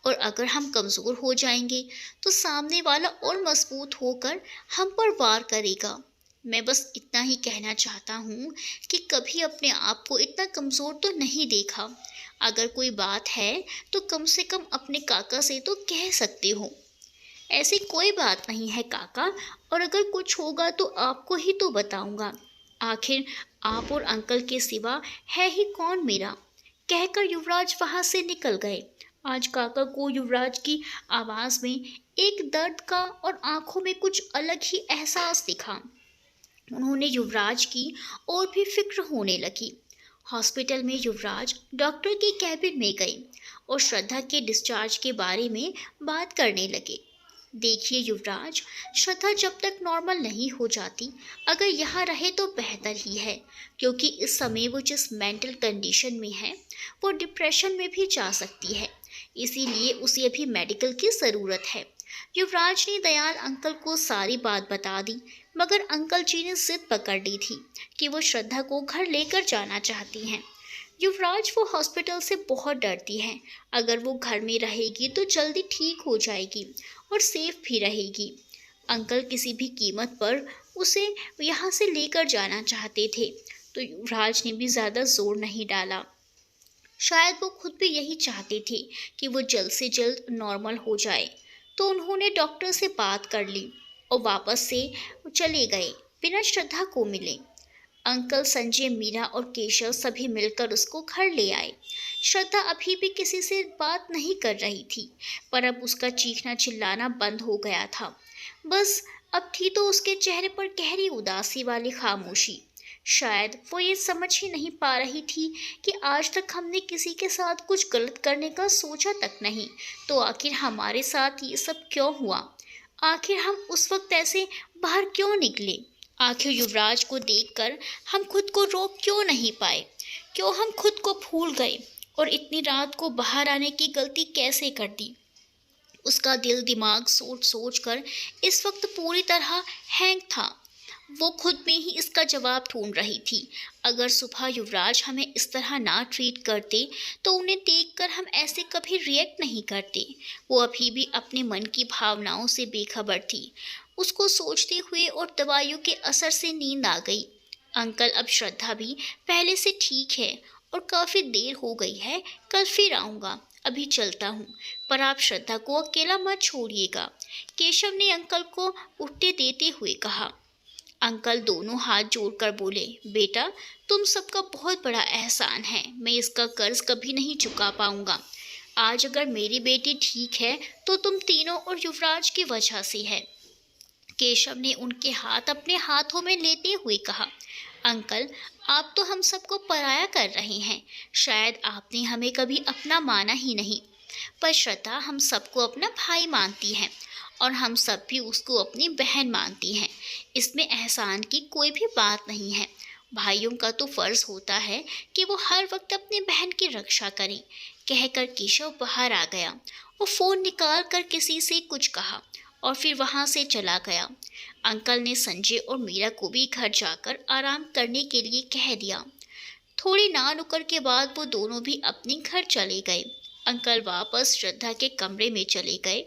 और अगर हम कमज़ोर हो जाएंगे तो सामने वाला और मजबूत होकर हम पर वार करेगा। मैं बस इतना ही कहना चाहता हूँ कि कभी अपने आप को इतना कमज़ोर तो नहीं देखा। अगर कोई बात है तो कम से कम अपने काका से तो कह सकते हो। ऐसी कोई बात नहीं है काका, और अगर कुछ होगा तो आपको ही तो बताऊंगा। आखिर आप और अंकल के सिवा है ही कौन मेरा। कहकर युवराज वहां से निकल गए। आज काका को युवराज की आवाज़ में एक दर्द का और आंखों में कुछ अलग ही एहसास दिखा। उन्होंने युवराज की और भी फिक्र होने लगी। हॉस्पिटल में युवराज डॉक्टर के कैबिन में गए और श्रद्धा के डिस्चार्ज के बारे में बात करने लगे। देखिए युवराज, श्रद्धा जब तक नॉर्मल नहीं हो जाती, अगर यहाँ रहे तो बेहतर ही है, क्योंकि इस समय वो जिस मेंटल कंडीशन में है वो डिप्रेशन में भी जा सकती है। इसीलिए उसे अभी मेडिकल की ज़रूरत है। युवराज ने दयाल अंकल को सारी बात बता दी, मगर अंकल जी ने जिद पकड़ ली थी कि वो श्रद्धा को घर लेकर जाना चाहती हैं। युवराज, वो हॉस्पिटल से बहुत डरती हैं। अगर वो घर में रहेगी तो जल्दी ठीक हो जाएगी और सेफ भी रहेगी। अंकल किसी भी कीमत पर उसे यहाँ से लेकर जाना चाहते थे, तो युवराज ने भी ज़्यादा जोर नहीं डाला। शायद वो खुद भी यही चाहते थे कि वो जल्द से जल्द नॉर्मल हो जाए। तो उन्होंने डॉक्टर से बात कर ली और वापस से चले गए बिना श्रद्धा को मिले। अंकल, संजय, मीरा और केशव सभी मिलकर उसको घर ले आए। श्रद्धा अभी भी किसी से बात नहीं कर रही थी, पर अब उसका चीखना चिल्लाना बंद हो गया था। बस अब थी तो उसके चेहरे पर गहरी उदासी वाली खामोशी। शायद वो ये समझ ही नहीं पा रही थी कि आज तक हमने किसी के साथ कुछ गलत करने का सोचा तक नहीं, तो आखिर हमारे साथ ये सब क्यों हुआ। आखिर हम उस वक्त ऐसे बाहर क्यों निकले। आखिर युवराज को देखकर हम खुद को रोक क्यों नहीं पाए। क्यों हम खुद को भूल गए और इतनी रात को बाहर आने की गलती कैसे कर दी। उसका दिल दिमाग सोच सोच कर इस वक्त पूरी तरह हैंग था। वो खुद में ही इसका जवाब ढूंढ रही थी। अगर सुबह युवराज हमें इस तरह ना ट्रीट करते तो उन्हें देखकर हम ऐसे कभी रिएक्ट नहीं करते। वो अभी भी अपने मन की भावनाओं से बेखबर थी। उसको सोचते हुए और दवाइयों के असर से नींद आ गई। अंकल, अब श्रद्धा भी पहले से ठीक है और काफ़ी देर हो गई है, कल फिर आऊँगा, अभी चलता हूँ, पर आप श्रद्धा को अकेला मत छोड़िएगा, केशव ने अंकल को उठते देते हुए कहा। अंकल दोनों हाथ जोड़कर बोले, बेटा तुम सबका बहुत बड़ा एहसान है, मैं इसका कर्ज कभी नहीं चुका पाऊंगा। आज अगर मेरी बेटी ठीक है तो तुम तीनों और युवराज की वजह से है। केशव ने उनके हाथ अपने हाथों में लेते हुए कहा, अंकल आप तो हम सबको पराया कर रहे हैं। शायद आपने हमें कभी अपना माना ही नहीं, पर श्रद्धा हम सबको अपना भाई मानती है और हम सब भी उसको अपनी बहन मानती हैं। इसमें एहसान की कोई भी बात नहीं है। भाइयों का तो फ़र्ज़ होता है कि वो हर वक्त अपनी बहन की रक्षा करें। कहकर केशव बाहर आ गया और फ़ोन निकाल कर किसी से कुछ कहा और फिर वहाँ से चला गया। अंकल ने संजय और मीरा को भी घर जाकर आराम करने के लिए कह दिया। थोड़ी ना नुक्कड़ के बाद वो दोनों भी अपने घर चले गए। अंकल वापस श्रद्धा के कमरे में चले गए।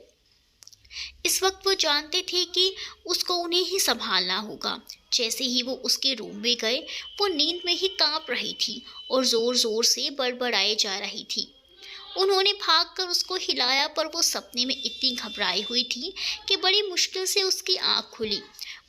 इस वक्त वो जानते थे कि उसको उन्हें ही संभालना होगा। जैसे ही वो उसके रूम में गए, वो नींद में ही कांप रही थी और ज़ोर ज़ोर से बड़बड़ाए जा रही थी। उन्होंने भागकर उसको हिलाया, पर वो सपने में इतनी घबराई हुई थी कि बड़ी मुश्किल से उसकी आंख खुली।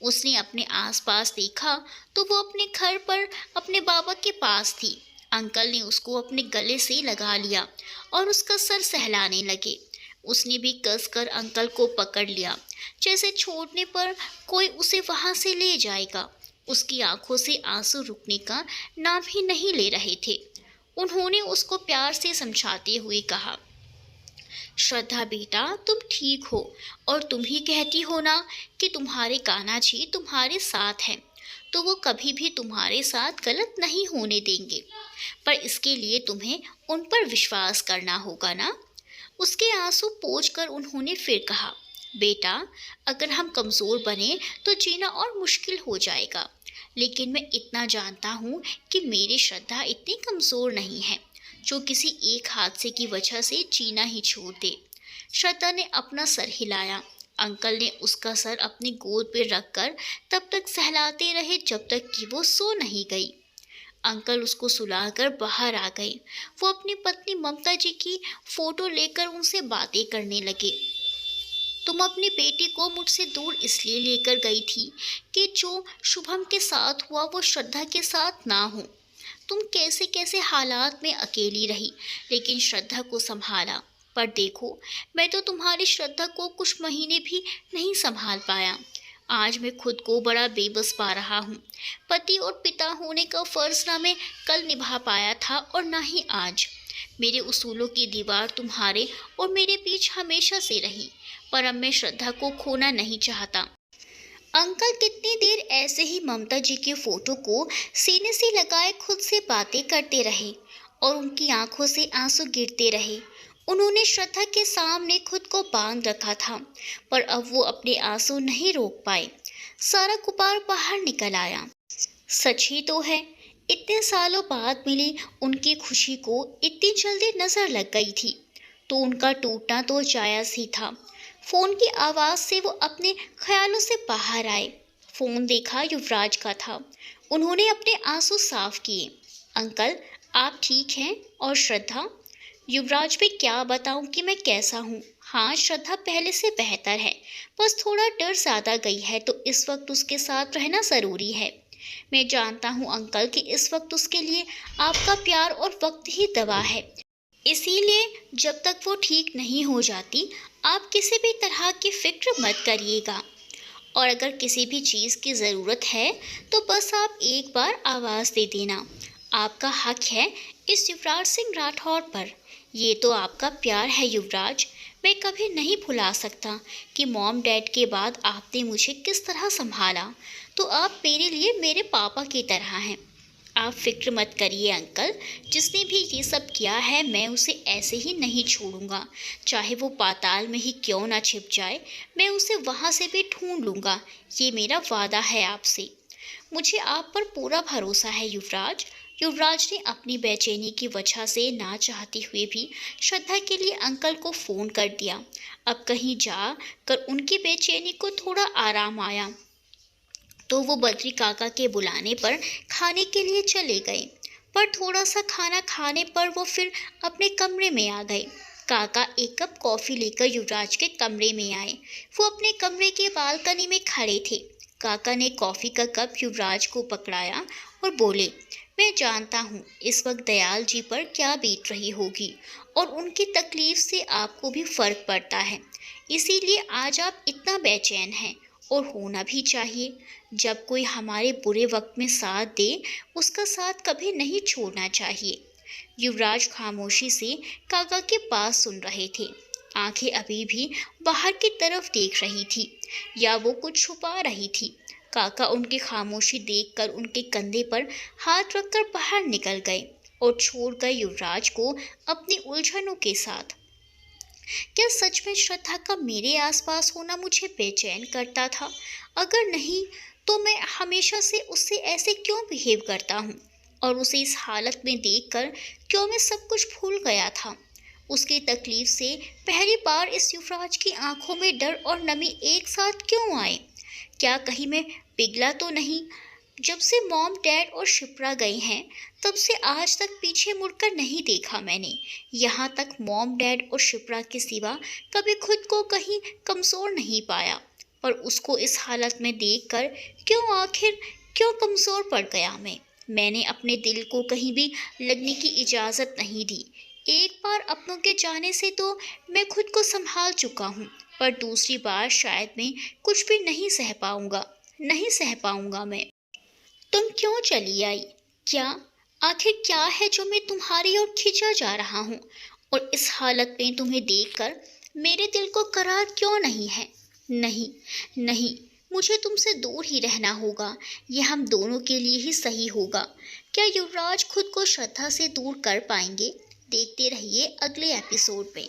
उसने अपने आसपास देखा तो वो अपने घर पर अपने बाबा के पास थी। अंकल ने उसको अपने गले से लगा लिया और उसका सर सहलाने लगे। उसने भी कसकर अंकल को पकड़ लिया, जैसे छोड़ने पर कोई उसे वहां से ले जाएगा। उसकी आंखों से आंसू रुकने का नाम ही नहीं ले रहे थे। उन्होंने उसको प्यार से समझाते हुए कहा, श्रद्धा बेटा तुम ठीक हो और तुम ही कहती हो ना कि तुम्हारे कान्हा जी तुम्हारे साथ हैं, तो वो कभी भी तुम्हारे साथ गलत नहीं होने देंगे। पर इसके लिए तुम्हें उन पर विश्वास करना होगा ना। उसके आंसू पोंछकर उन्होंने फिर कहा, बेटा अगर हम कमज़ोर बने तो जीना और मुश्किल हो जाएगा, लेकिन मैं इतना जानता हूँ कि मेरी श्रद्धा इतनी कमज़ोर नहीं है जो किसी एक हादसे की वजह से जीना ही छोड़ दे। श्रद्धा ने अपना सर हिलाया। अंकल ने उसका सर अपनी गोद पर रखकर तब तक सहलाते रहे जब तक कि वो सो नहीं गई। अंकल उसको सुलाकर बाहर आ गए। वो अपनी पत्नी ममता जी की फोटो लेकर उनसे बातें करने लगे। तुम अपनी बेटी को मुझसे दूर इसलिए लेकर गई थी कि जो शुभम के साथ हुआ वो श्रद्धा के साथ ना हो। तुम कैसे कैसे हालात में अकेली रही, लेकिन श्रद्धा को संभाला। पर देखो, मैं तो तुम्हारी श्रद्धा को कुछ महीने भी नहीं संभाल पाया। आज मैं खुद को बड़ा बेबस पा रहा हूँ। पति और पिता होने का फ़र्ज़ ना मैं कल निभा पाया था और ना ही आज। मेरे उसूलों की दीवार तुम्हारे और मेरे बीच हमेशा से रही, पर अब मैं श्रद्धा को खोना नहीं चाहता। अंकल कितनी देर ऐसे ही ममता जी की फ़ोटो को सीने से लगाए खुद से बातें करते रहे और उनकी आंखों से आंसू गिरते रहे। उन्होंने श्रद्धा के सामने खुद को बांध रखा था, पर अब वो अपने आंसू नहीं रोक पाए। सारा गुबार बाहर निकल आया। सच ही तो है, इतने सालों बाद मिली उनकी खुशी को इतनी जल्दी नज़र लग गई थी, तो उनका टूटना तो जायज़ ही था। फ़ोन की आवाज़ से वो अपने ख्यालों से बाहर आए। फ़ोन देखा युवराज का था। उन्होंने अपने आंसू साफ किए। अंकल आप ठीक हैं? और श्रद्धा? युवराज भी क्या बताऊं कि मैं कैसा हूँ। हाँ श्रद्धा पहले से बेहतर है, बस थोड़ा डर ज़्यादा गई है, तो इस वक्त उसके साथ रहना ज़रूरी है। मैं जानता हूँ अंकल कि इस वक्त उसके लिए आपका प्यार और वक्त ही दवा है, इसीलिए जब तक वो ठीक नहीं हो जाती आप किसी भी तरह की फ़िक्र मत करिएगा। और अगर किसी भी चीज़ की ज़रूरत है तो बस आप एक बार आवाज़ दे देना। आपका हक है इस युवराज सिंह राठौर पर। ये तो आपका प्यार है युवराज। मैं कभी नहीं भुला सकता कि मॉम डैड के बाद आपने मुझे किस तरह संभाला, तो आप मेरे लिए मेरे पापा की तरह हैं। आप फिक्र मत करिए अंकल, जिसने भी ये सब किया है मैं उसे ऐसे ही नहीं छोड़ूंगा। चाहे वो पाताल में ही क्यों ना छिप जाए, मैं उसे वहाँ से भी ढूंढ लूँगा। ये मेरा वादा है आपसे। मुझे आप पर पूरा भरोसा है युवराज। युवराज ने अपनी बेचैनी की वजह से ना चाहते हुए भी श्रद्धा के लिए अंकल को फ़ोन कर दिया। अब कहीं जा कर उनकी बेचैनी को थोड़ा आराम आया तो वो बद्री काका के बुलाने पर खाने के लिए चले गए। पर थोड़ा सा खाना खाने पर वो फिर अपने कमरे में आ गए। काका एक कप कॉफ़ी लेकर युवराज के कमरे में आए। वो अपने कमरे की बालकनी में खड़े थे। काका ने कॉफ़ी का कप युवराज को पकड़ाया और बोले, मैं जानता हूँ इस वक्त दयाल जी पर क्या बीत रही होगी और उनकी तकलीफ से आपको भी फर्क पड़ता है, इसीलिए आज आप इतना बेचैन हैं और होना भी चाहिए। जब कोई हमारे बुरे वक्त में साथ दे, उसका साथ कभी नहीं छोड़ना चाहिए। युवराज खामोशी से काका के पास सुन रहे थे। आंखें अभी भी बाहर की तरफ देख रही थी या वो कुछ छुपा रही थी। काका उनकी खामोशी देखकर उनके कंधे पर हाथ रखकर बाहर निकल गए और छोड़ गए युवराज को अपनी उलझनों के साथ। क्या सच में श्रद्धा का मेरे आसपास होना मुझे बेचैन करता था? अगर नहीं तो मैं हमेशा से उससे ऐसे क्यों बिहेव करता हूँ और उसे इस हालत में देखकर क्यों मैं सब कुछ भूल गया था? उसकी तकलीफ से पहली बार इस युवराज की आंखों में डर और नमी एक साथ क्यों आए? क्या कहीं मैं पिघला तो नहीं? जब से मॉम डैड और शिप्रा गए हैं तब से आज तक पीछे मुड़कर नहीं देखा मैंने। यहाँ तक मॉम डैड और शिप्रा के सिवा कभी खुद को कहीं कमज़ोर नहीं पाया, पर उसको इस हालत में देखकर क्यों कमज़ोर पड़ गया मैंने अपने दिल को कहीं भी लगने की इजाज़त नहीं दी। एक बार अपनों के जाने से तो मैं खुद को संभाल चुका हूँ, पर दूसरी बार शायद मैं कुछ भी नहीं सह पाऊंगा मैं। तुम क्यों चली आई? आखिर क्या है जो मैं तुम्हारी ओर खिंचा जा रहा हूँ और इस हालत में तुम्हें देखकर मेरे दिल को करार क्यों नहीं है? नहीं नहीं, मुझे तुमसे दूर ही रहना होगा। यह हम दोनों के लिए ही सही होगा। क्या युवराज खुद को श्रद्धा से दूर कर पाएंगे? देखते रहिए अगले एपिसोड में।